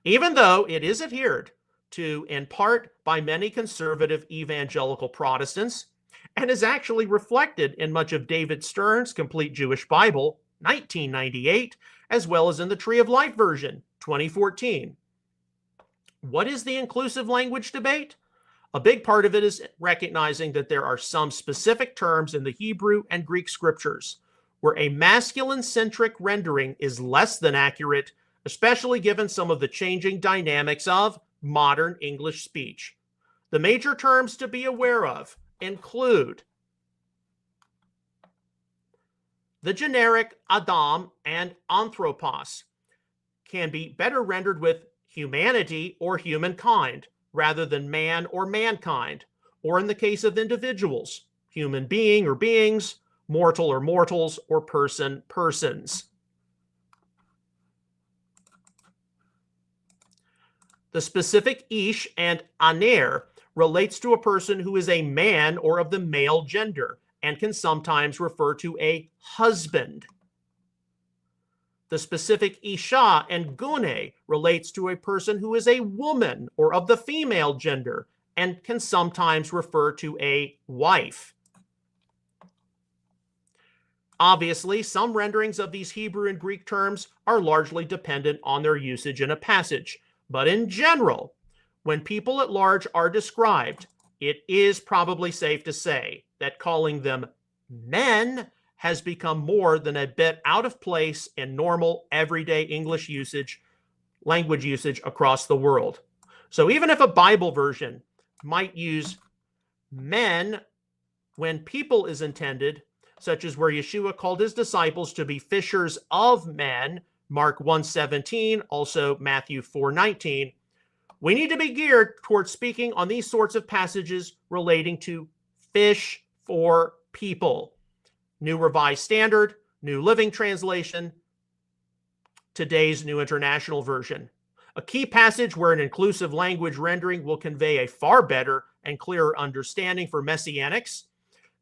Speaker 1: even though it is adhered to in part by many conservative evangelical Protestants and is actually reflected in much of David Stern's Complete Jewish Bible, 1998, as well as in the Tree of Life version, 2014. What is the inclusive language debate? A big part of it is recognizing that there are some specific terms in the Hebrew and Greek scriptures where a masculine-centric rendering is less than accurate, especially given some of the changing dynamics of modern English speech. The major terms to be aware of include the generic Adam and anthropos can be better rendered with humanity or humankind rather than man or mankind, or in the case of individuals, human being or beings, mortal or mortals, or person, persons. The specific ish and aner relates to a person who is a man or of the male gender and can sometimes refer to a husband. The specific isha and gune relates to a person who is a woman or of the female gender and can sometimes refer to a wife. Obviously, some renderings of these Hebrew and Greek terms are largely dependent on their usage in a passage, but in general, when people at large are described, it is probably safe to say that calling them men has become more than a bit out of place in normal, everyday English usage, language usage across the world. So even if a Bible version might use men when people is intended, such as where Yeshua called his disciples to be fishers of men, Mark 1:17, also Matthew 4:19, we need to be geared towards speaking on these sorts of passages relating to fish for people. New Revised Standard, New Living Translation, today's New International Version. A key passage where an inclusive language rendering will convey a far better and clearer understanding for Messianics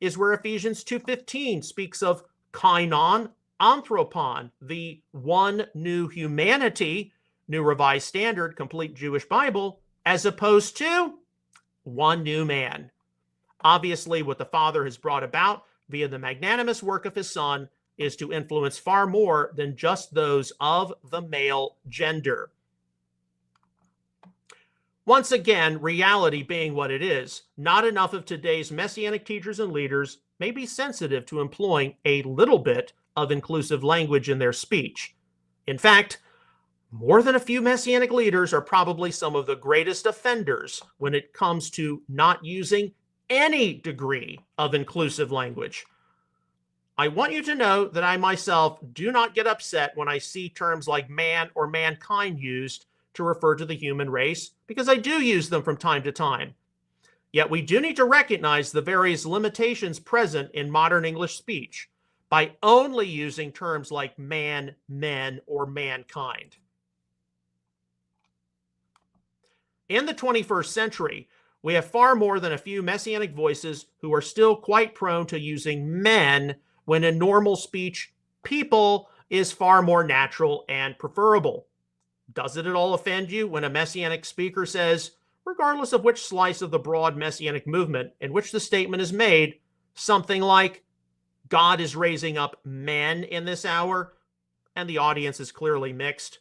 Speaker 1: is where Ephesians 2:15 speaks of kainon anthropon, the one new humanity, New Revised Standard, Complete Jewish Bible, as opposed to one new man. Obviously, what the Father has brought about via the magnanimous work of his Son is to influence far more than just those of the male gender. Once again, reality being what it is, not enough of today's Messianic teachers and leaders may be sensitive to employing a little bit of inclusive language in their speech. In fact, more than a few Messianic leaders are probably some of the greatest offenders when it comes to not using any degree of inclusive language. I want you to know that I myself do not get upset when I see terms like man or mankind used to refer to the human race, because I do use them from time to time. Yet we do need to recognize the various limitations present in modern English speech by only using terms like man, men, or mankind. In the 21st century, we have far more than a few Messianic voices who are still quite prone to using men when in normal speech, people is far more natural and preferable. Does it at all offend you when a Messianic speaker says, regardless of which slice of the broad Messianic movement in which the statement is made, something like, God is raising up men in this hour, and the audience is clearly mixed,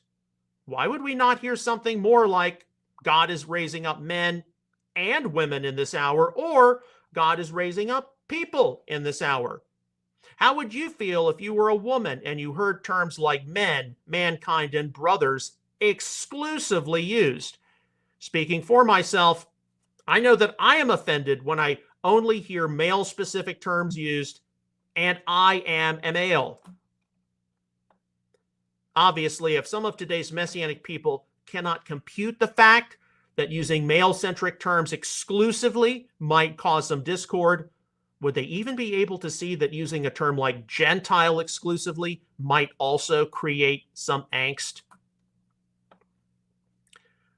Speaker 1: why would we not hear something more like God is raising up men and women in this hour, or God is raising up people in this hour? How would you feel if you were a woman and you heard terms like men, mankind, and brothers exclusively used? Speaking for myself, I know that I am offended when I only hear male-specific terms used, and I am a male. Obviously, if some of today's Messianic people cannot compute the fact that using male-centric terms exclusively might cause some discord, would they even be able to see that using a term like Gentile exclusively might also create some angst?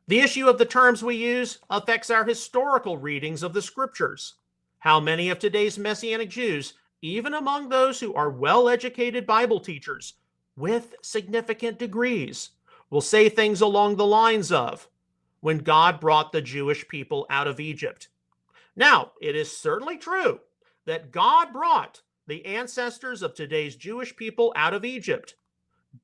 Speaker 1: The issue of the terms we use affects our historical readings of the scriptures. How many of today's Messianic Jews, even among those who are well-educated Bible teachers with significant degrees, will say things along the lines of, when God brought the Jewish people out of Egypt? Now, it is certainly true that God brought the ancestors of today's Jewish people out of Egypt,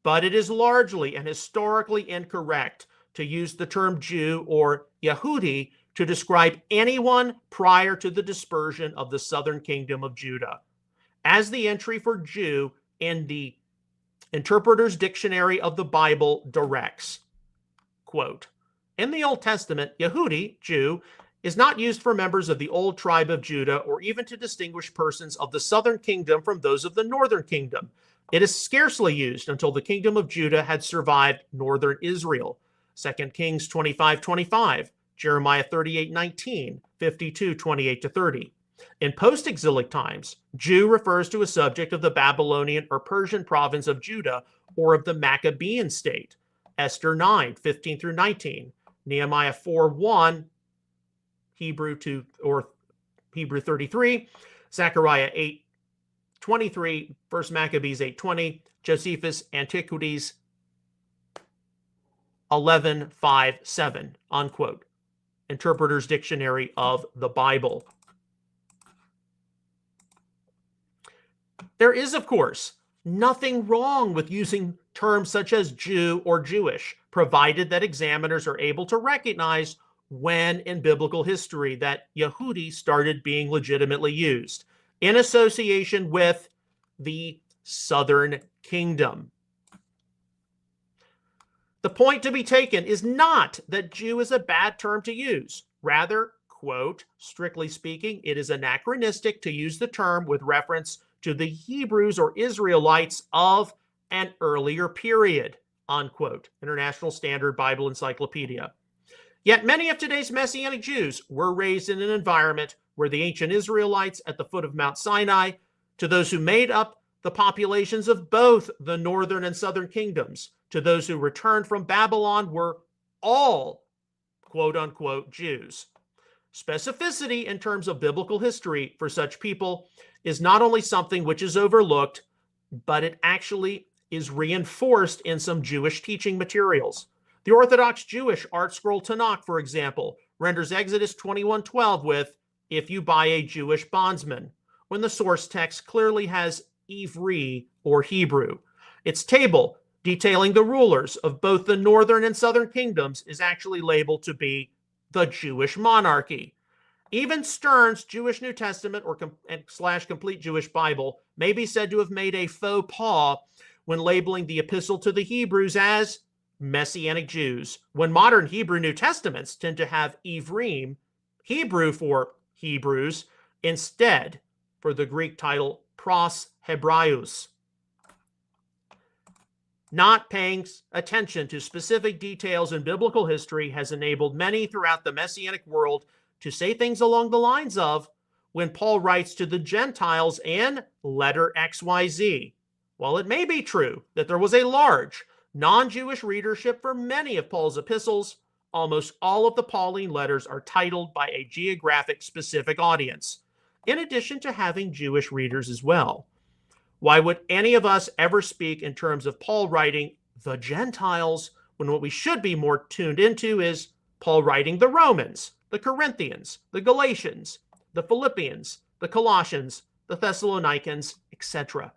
Speaker 1: but it is largely and historically incorrect to use the term Jew or Yehudi to describe anyone prior to the dispersion of the southern kingdom of Judah, as the entry for Jew in the Interpreter's Dictionary of the Bible directs. Quote, in the Old Testament, Yehudi, Jew, is not used for members of the old tribe of Judah or even to distinguish persons of the southern kingdom from those of the northern kingdom. It is scarcely used until the kingdom of Judah had survived northern Israel. 2 Kings 25:25, Jeremiah 38:19, 52:28-30. In post-exilic times, Jew refers to a subject of the Babylonian or Persian province of Judah or of the Maccabean state. Esther 9:15-19, Nehemiah 4:1, Hebrew 33, Zechariah 8:23, 1 Maccabees 8:20, Josephus Antiquities 11:5-7, unquote. Interpreter's Dictionary of the Bible. There is, of course, nothing wrong with using terms such as Jew or Jewish, provided that examiners are able to recognize when in biblical history that Yehudi started being legitimately used in association with the southern kingdom. The point to be taken is not that Jew is a bad term to use. Rather, quote, strictly speaking, it is anachronistic to use the term with reference to the Hebrews or Israelites of an earlier period, unquote. International Standard Bible Encyclopedia. Yet many of today's Messianic Jews were raised in an environment where the ancient Israelites at the foot of Mount Sinai, to those who made up the populations of both the northern and southern kingdoms, to those who returned from Babylon, were all quote-unquote Jews. Specificity in terms of biblical history for such people is not only something which is overlooked, but it actually is reinforced in some Jewish teaching materials. The Orthodox Jewish Art Scroll Tanakh, for example, renders Exodus 21:12 with, if you buy a Jewish bondsman, when the source text clearly has Ivri or Hebrew. Its table detailing the rulers of both the northern and southern kingdoms is actually labeled to be the Jewish monarchy. Even Stern's Jewish New Testament or /Complete Jewish Bible may be said to have made a faux pas when labeling the epistle to the Hebrews as Messianic Jews, when modern Hebrew New Testaments tend to have Ivrim, Hebrew for Hebrews, instead for the Greek title Pros Hebraeus. Not paying attention to specific details in biblical history has enabled many throughout the Messianic world to say things along the lines of, when Paul writes to the Gentiles in letter XYZ. While it may be true that there was a large non-Jewish readership for many of Paul's epistles, almost all of the Pauline letters are titled by a geographic specific audience, in addition to having Jewish readers as well. Why would any of us ever speak in terms of Paul writing the Gentiles when what we should be more tuned into is Paul writing the Romans, the Corinthians, the Galatians, the Philippians, the Colossians, the Thessalonians, etc.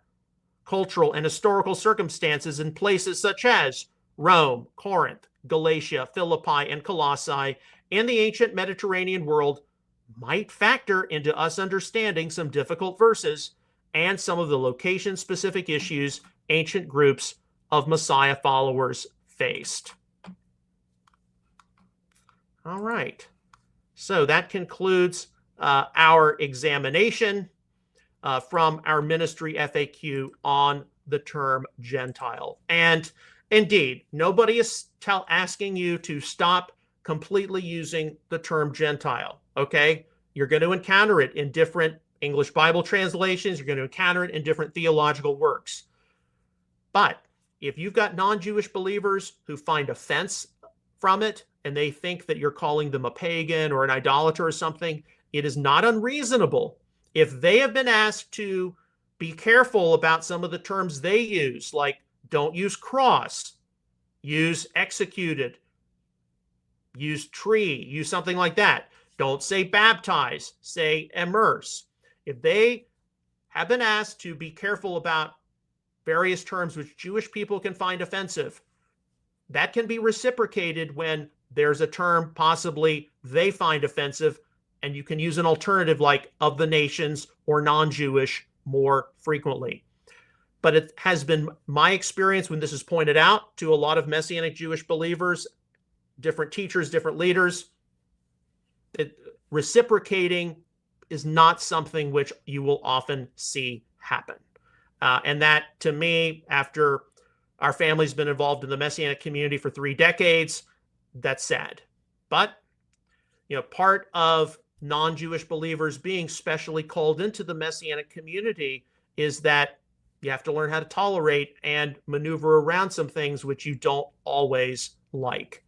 Speaker 1: Cultural and historical circumstances in places such as Rome, Corinth, Galatia, Philippi, and Colossae, and the ancient Mediterranean world might factor into us understanding some difficult verses and some of the location-specific issues ancient groups of Messiah followers faced. All right. So that concludes our examination from our ministry FAQ on the term Gentile. And indeed, nobody is asking you to stop completely using the term Gentile, okay? You're going to encounter it in different English Bible translations. You're going to encounter it in different theological works. But if you've got non-Jewish believers who find offense from it, and they think that you're calling them a pagan or an idolater or something, it is not unreasonable if they have been asked to be careful about some of the terms they use, like don't use cross, use executed, use tree, use something like that. Don't say baptize, say immerse. If they have been asked to be careful about various terms which Jewish people can find offensive, that can be reciprocated when there's a term possibly they find offensive, and you can use an alternative like of the nations or non-Jewish more frequently. But it has been my experience when this is pointed out to a lot of Messianic Jewish believers, different teachers, different leaders, reciprocating is not something which you will often see happen. And that, to me, after our family's been involved in the Messianic community for 3 decades, that's sad. But, part of non-Jewish believers being specially called into the Messianic community is that you have to learn how to tolerate and maneuver around some things which you don't always like.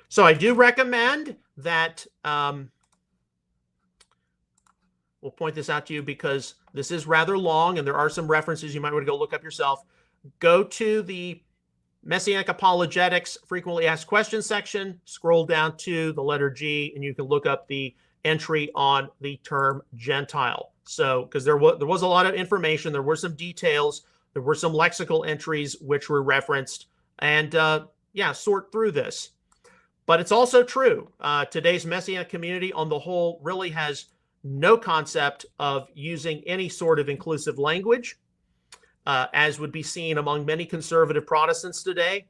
Speaker 1: So I do recommend that, we'll point this out to you because this is rather long and there are some references you might want to go look up yourself. Go to the Messianic Apologetics frequently asked questions section, scroll down to the letter G, and you can look up the entry on the term Gentile. So, because there was a lot of information, there were some details, there were some lexical entries which were referenced, and sort through this. But it's also true. Today's Messianic community on the whole really has no concept of using any sort of inclusive language, as would be seen among many conservative Protestants today.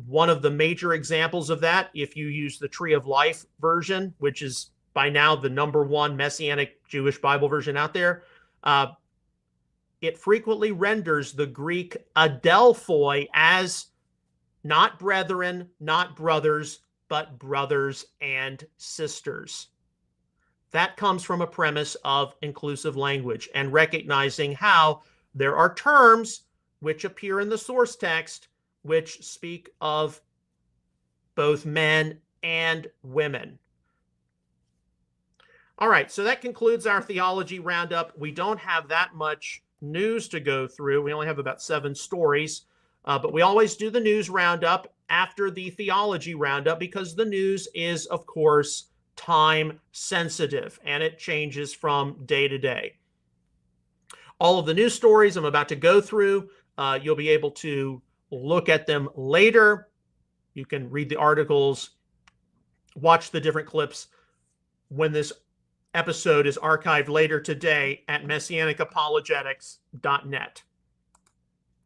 Speaker 1: One of the major examples of that, if you use the Tree of Life version, which is by now the #1 Messianic Jewish Bible version out there, it frequently renders the Greek adelphoi as not brethren, not brothers, but brothers and sisters. That comes from a premise of inclusive language and recognizing how there are terms which appear in the source text which speak of both men and women. All right, so that concludes our theology roundup. We don't have that much news to go through. We only have about 7 stories, but we always do the news roundup after the theology roundup because the news is, of course, time sensitive and it changes from day to day. All of the news stories I'm about to go through, you'll be able to look at them later. You can read the articles, watch the different clips when this episode is archived later today at messianicapologetics.net.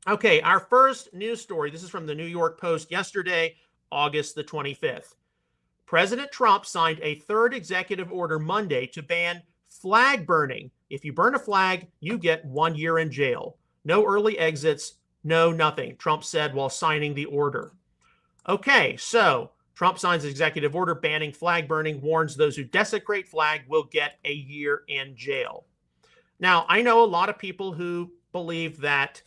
Speaker 1: Okay, our first news story, this is from the New York Post yesterday, August the 25th. President Trump signed a 3rd executive order Monday to ban flag burning. If you burn a flag, you get 1 year in jail. No early exits, no nothing, Trump said while signing the order. Okay, so Trump signs an executive order banning flag burning, warns those who desecrate flag will get a year in jail. Now, I know a lot of people who believe that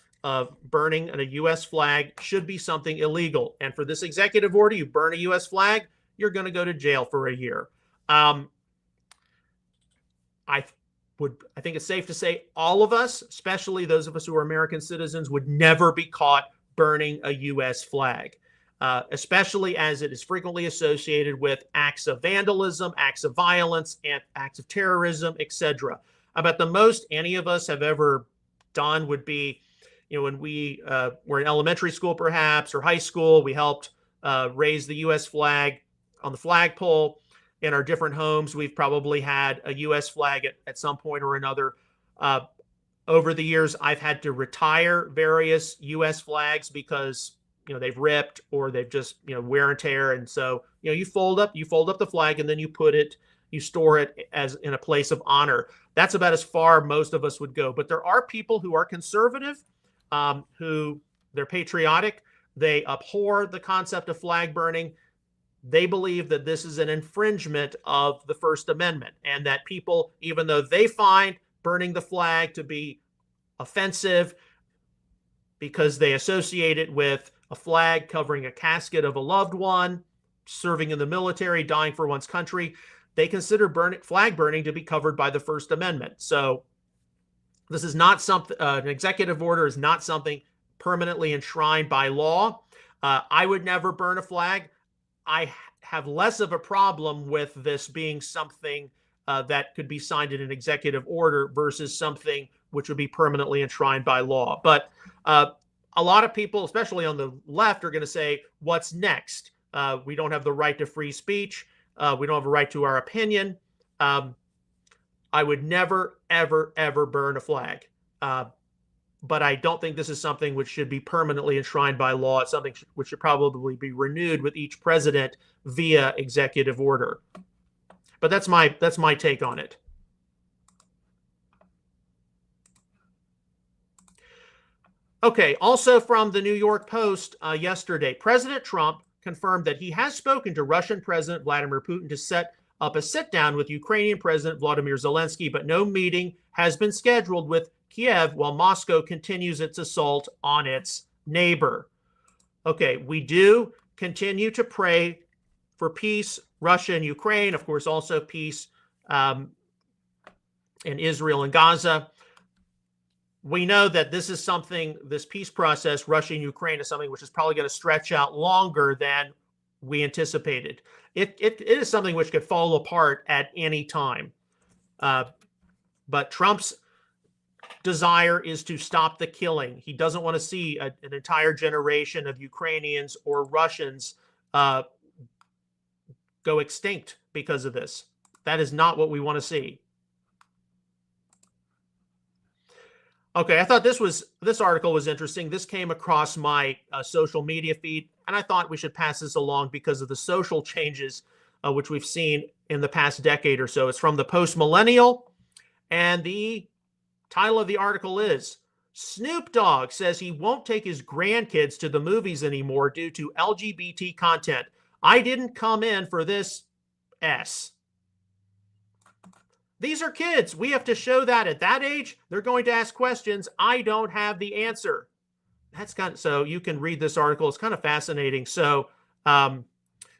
Speaker 1: burning a U.S. flag should be something illegal. And for this executive order, you burn a U.S. flag, you're going to go to jail for a year. I think it's safe to say all of us, especially those of us who are American citizens, would never be caught burning a U.S. flag. especially as it is frequently associated with acts of vandalism, acts of violence, and acts of terrorism, etc. About the most any of us have ever done would be, when we were in elementary school, perhaps, or high school, we helped raise the U.S. flag on the flagpole. In our different homes, we've probably had a U.S. flag at some point or another. Over the years, I've had to retire various U.S. flags because they've ripped or they've just wear and tear, and so you fold up the flag and then you store it as in a place of honor. That's about as far most of us would go. But there are people who are conservative, who they're patriotic. They abhor the concept of flag burning. They believe that this is an infringement of the First Amendment, and that people, even though they find burning the flag to be offensive because they associate it with a flag covering a casket of a loved one, serving in the military, dying for one's country, they consider flag burning to be covered by the First Amendment. So this is not something, an executive order is not something permanently enshrined by law. I would never burn a flag. I have less of a problem with this being something that could be signed in an executive order versus something which would be permanently enshrined by law. But a lot of people, especially on the left, are going to say, what's next? We don't have the right to free speech. We don't have a right to our opinion. I would never, ever, ever burn a flag. But I don't think this is something which should be permanently enshrined by law. It's something which should probably be renewed with each president via executive order. But that's my take on it. Okay, also from the New York Post yesterday, President Trump confirmed that he has spoken to Russian President Vladimir Putin to set up a sit-down with Ukrainian President Volodymyr Zelensky, but no meeting has been scheduled with Kiev while Moscow continues its assault on its neighbor. Okay, we do continue to pray for peace, Russia and Ukraine, of course, also peace in Israel and Gaza. We know that this is something, this peace process, Russia and Ukraine, is something which is probably going to stretch out longer than we anticipated. It is something which could fall apart at any time. But Trump's desire is to stop the killing. He doesn't want to see an entire generation of Ukrainians or Russians go extinct because of this. That is not what we want to see. Okay, I thought this article was interesting. This came across my social media feed, and I thought we should pass this along because of the social changes which we've seen in the past decade or so. It's from the Post Millennial, and the title of the article is, Snoop Dogg says he won't take his grandkids to the movies anymore due to LGBT content. I didn't come in for this S. These are kids. We have to show that at that age, they're going to ask questions. I don't have the answer. So you can read this article. It's kind of fascinating. So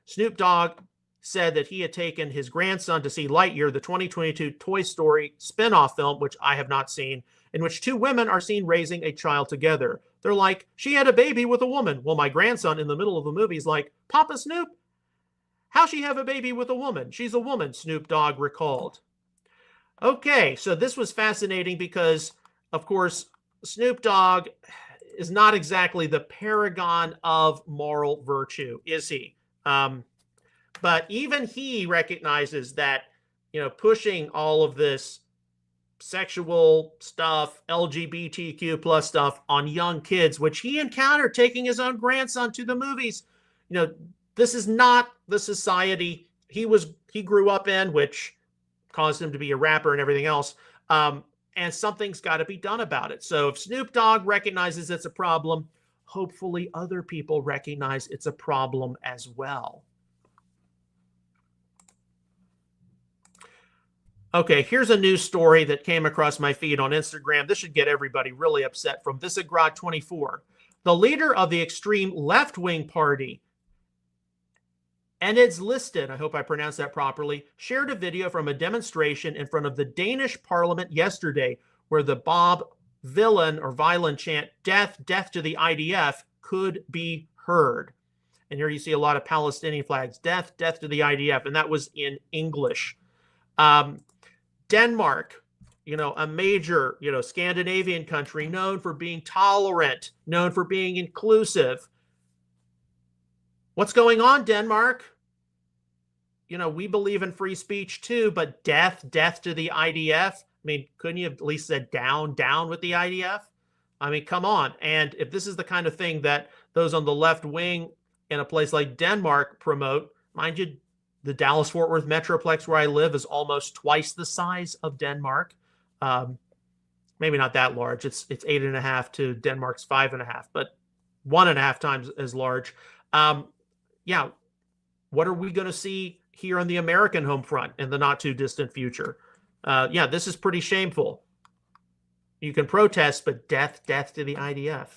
Speaker 1: Snoop Dogg said that he had taken his grandson to see Lightyear, the 2022 Toy Story spin-off film, which I have not seen, in which two women are seen raising a child together. They're like, she had a baby with a woman. Well, my grandson in the middle of the movie is like, Papa Snoop, how'd she have a baby with a woman? She's a woman, Snoop Dogg recalled. Okay, so this was fascinating because, of course, Snoop Dogg is not exactly the paragon of moral virtue, is he? But even he recognizes that, pushing all of this sexual stuff, LGBTQ plus stuff on young kids, which he encountered taking his own grandson to the movies, this is not the society he grew up in, which caused him to be a rapper and everything else. And something's got to be done about it. So if Snoop Dogg recognizes it's a problem, hopefully other people recognize it's a problem as well. Okay, here's a news story that came across my feed on Instagram. This should get everybody really upset, from Visegrad24. The leader of the extreme left-wing party, and it's listed, I hope I pronounced that properly, shared a video from a demonstration in front of the Danish parliament yesterday where the Bob Dylan chant, death, death to the IDF, could be heard. And here you see a lot of Palestinian flags. Death, death to the IDF. And that was in English. Denmark, a major, Scandinavian country known for being tolerant, known for being inclusive. What's going on, Denmark? We believe in free speech too, but death to the IDF. I mean, couldn't you have at least said down with the IDF? I mean, come on. And if this is the kind of thing that those on the left wing in a place like Denmark promote, mind you, the Dallas-Fort Worth Metroplex where I live is almost twice the size of Denmark. Maybe not that large. It's 8.5 to Denmark's 5.5, but 1.5 times as large. Yeah, what are we going to see here on the American home front in the not too distant future? Yeah, this is pretty shameful. You can protest, but death to the IDF.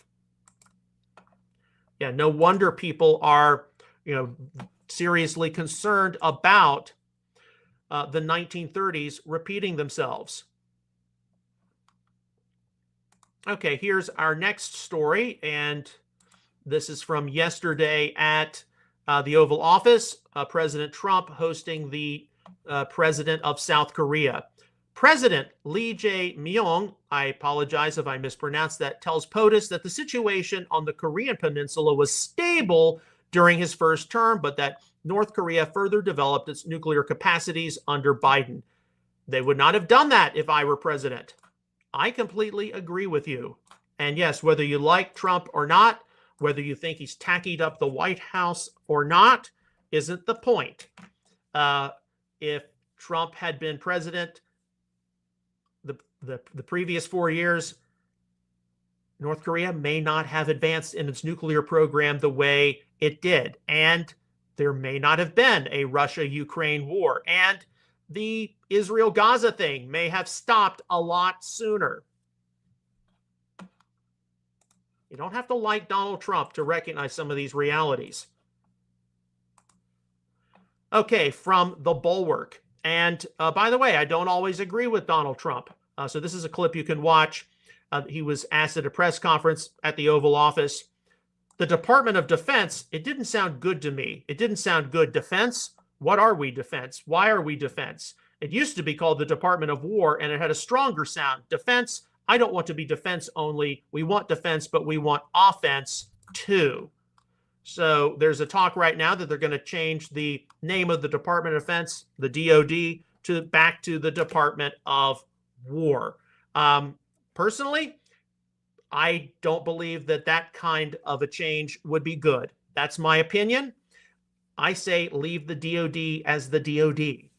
Speaker 1: Yeah, no wonder people are, seriously concerned about the 1930s repeating themselves. Okay, here's our next story, and this is from yesterday at the Oval Office. President Trump hosting the president of South Korea. President Lee Jae-myung, I apologize if I mispronounced that, tells POTUS that the situation on the Korean Peninsula was stable during his first term, but that North Korea further developed its nuclear capacities under Biden. They would not have done that if I were president. I completely agree with you. And yes, whether you like Trump or not, whether you think he's tackied up the White House or not, isn't the point. If Trump had been president the previous 4 years, North Korea may not have advanced in its nuclear program the way it did. And there may not have been a Russia-Ukraine war. And the Israel-Gaza thing may have stopped a lot sooner. You don't have to like Donald Trump to recognize some of these realities. Okay, from The Bulwark. And by the way, I don't always agree with Donald Trump. So this is a clip you can watch. He was asked at a press conference at the Oval Office. The Department of Defense, it didn't sound good to me. It didn't sound good. Defense? What are we defense? Why are we defense? It used to be called the Department of War, and it had a stronger sound. Defense? I don't want to be defense only. We want defense, but we want offense too. So there's a talk right now that they're going to change the name of the Department of Defense, the DOD, back to the Department of War. Personally, I don't believe that kind of a change would be good. That's my opinion. I say leave the DOD as the DOD.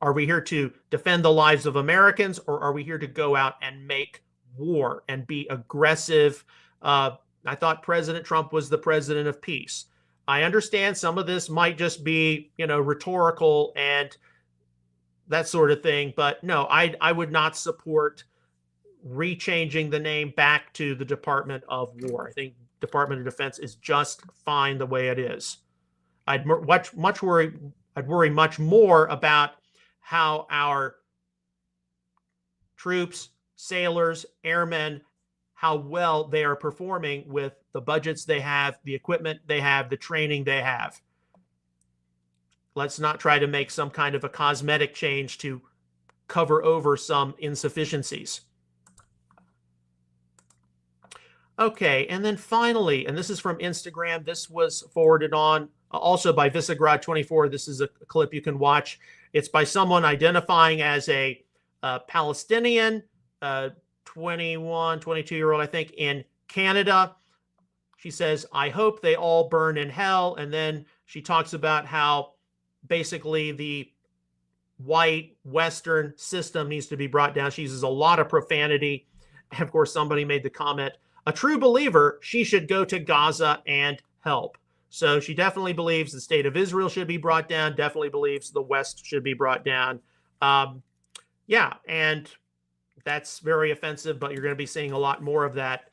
Speaker 1: Are we here to defend the lives of Americans, or are we here to go out and make war and be aggressive? I thought President Trump was the president of peace. I understand some of this might just be, rhetorical and that sort of thing. But no, I would not support rechanging the name back to the Department of War. I think Department of Defense is just fine the way it is. I'd worry much more about how our troops, sailors, airmen, how well they are performing with the budgets they have, the equipment they have, the training they have. Let's not try to make some kind of a cosmetic change to cover over some insufficiencies. Okay, and then finally, and this is from Instagram. This was forwarded on also by Visegrad24. This is a clip you can watch. It's by someone identifying as a Palestinian, 21, 22-year-old, I think, in Canada. She says, I hope they all burn in hell. And then she talks about how basically the white Western system needs to be brought down. She uses a lot of profanity. And of course, somebody made the comment, a true believer, she should go to Gaza and help. So she definitely believes the state of Israel should be brought down, definitely believes the West should be brought down. Yeah, and that's very offensive, but you're going to be seeing a lot more of that,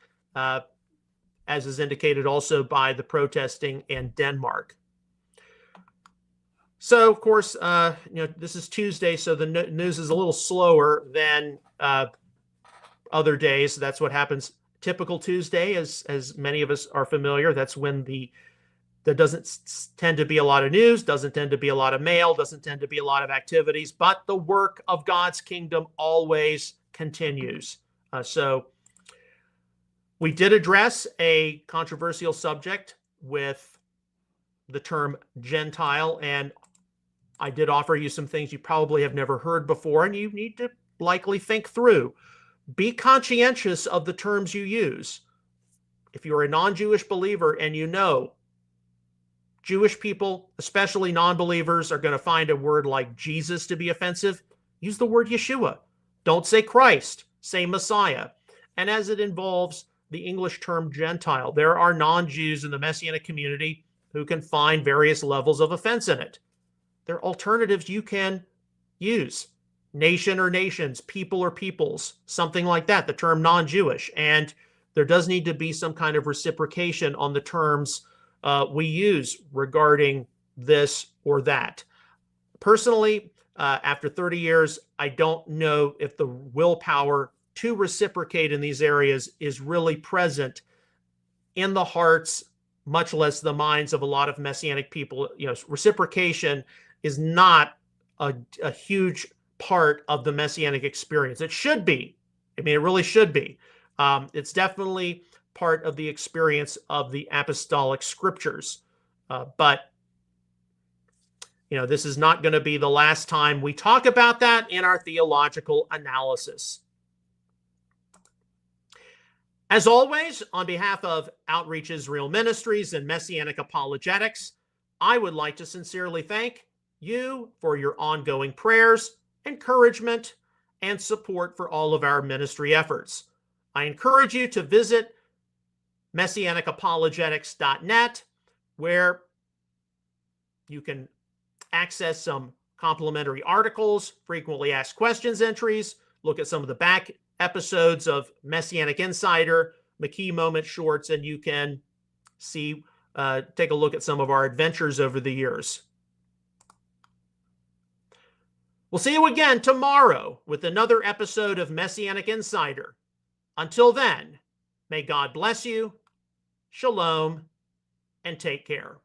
Speaker 1: as is indicated also by the protesting in Denmark. So, of course, this is Tuesday, so the news is a little slower than other days. That's what happens typical Tuesday, as many of us are familiar. That's when there doesn't tend to be a lot of news, doesn't tend to be a lot of mail, doesn't tend to be a lot of activities, but the work of God's kingdom always continues. So we did address a controversial subject with the term Gentile, and I did offer you some things you probably have never heard before, and you need to likely think through. Be conscientious of the terms you use. If you're a non-Jewish believer and you know Jewish people, especially non-believers, are going to find a word like Jesus to be offensive, use the word Yeshua. Don't say Christ, say Messiah. And as it involves the English term Gentile, there are non-Jews in the Messianic community who can find various levels of offense in it. There are alternatives you can use. Nation or nations, people or peoples, something like that, the term non-Jewish. And there does need to be some kind of reciprocation on the terms we use regarding this or that. Personally, after 30 years, I don't know if the willpower to reciprocate in these areas is really present in the hearts, much less the minds of a lot of Messianic people. Reciprocation is not a huge part of the Messianic experience. It should be. I mean, it really should be. It's definitely part of the experience of the apostolic scriptures. But this is not going to be the last time we talk about that in our theological analysis. As always, on behalf of Outreach Israel Ministries and Messianic Apologetics, I would like to sincerely thank you for your ongoing prayers, encouragement, and support for all of our ministry efforts. I encourage you to visit MessianicApologetics.net, where you can access some complimentary articles, frequently asked questions entries, look at some of the back episodes of Messianic Insider, McKee Moment Shorts, and you can see, take a look at some of our adventures over the years. We'll see you again tomorrow with another episode of Messianic Insider. Until then, may God bless you, shalom, and take care.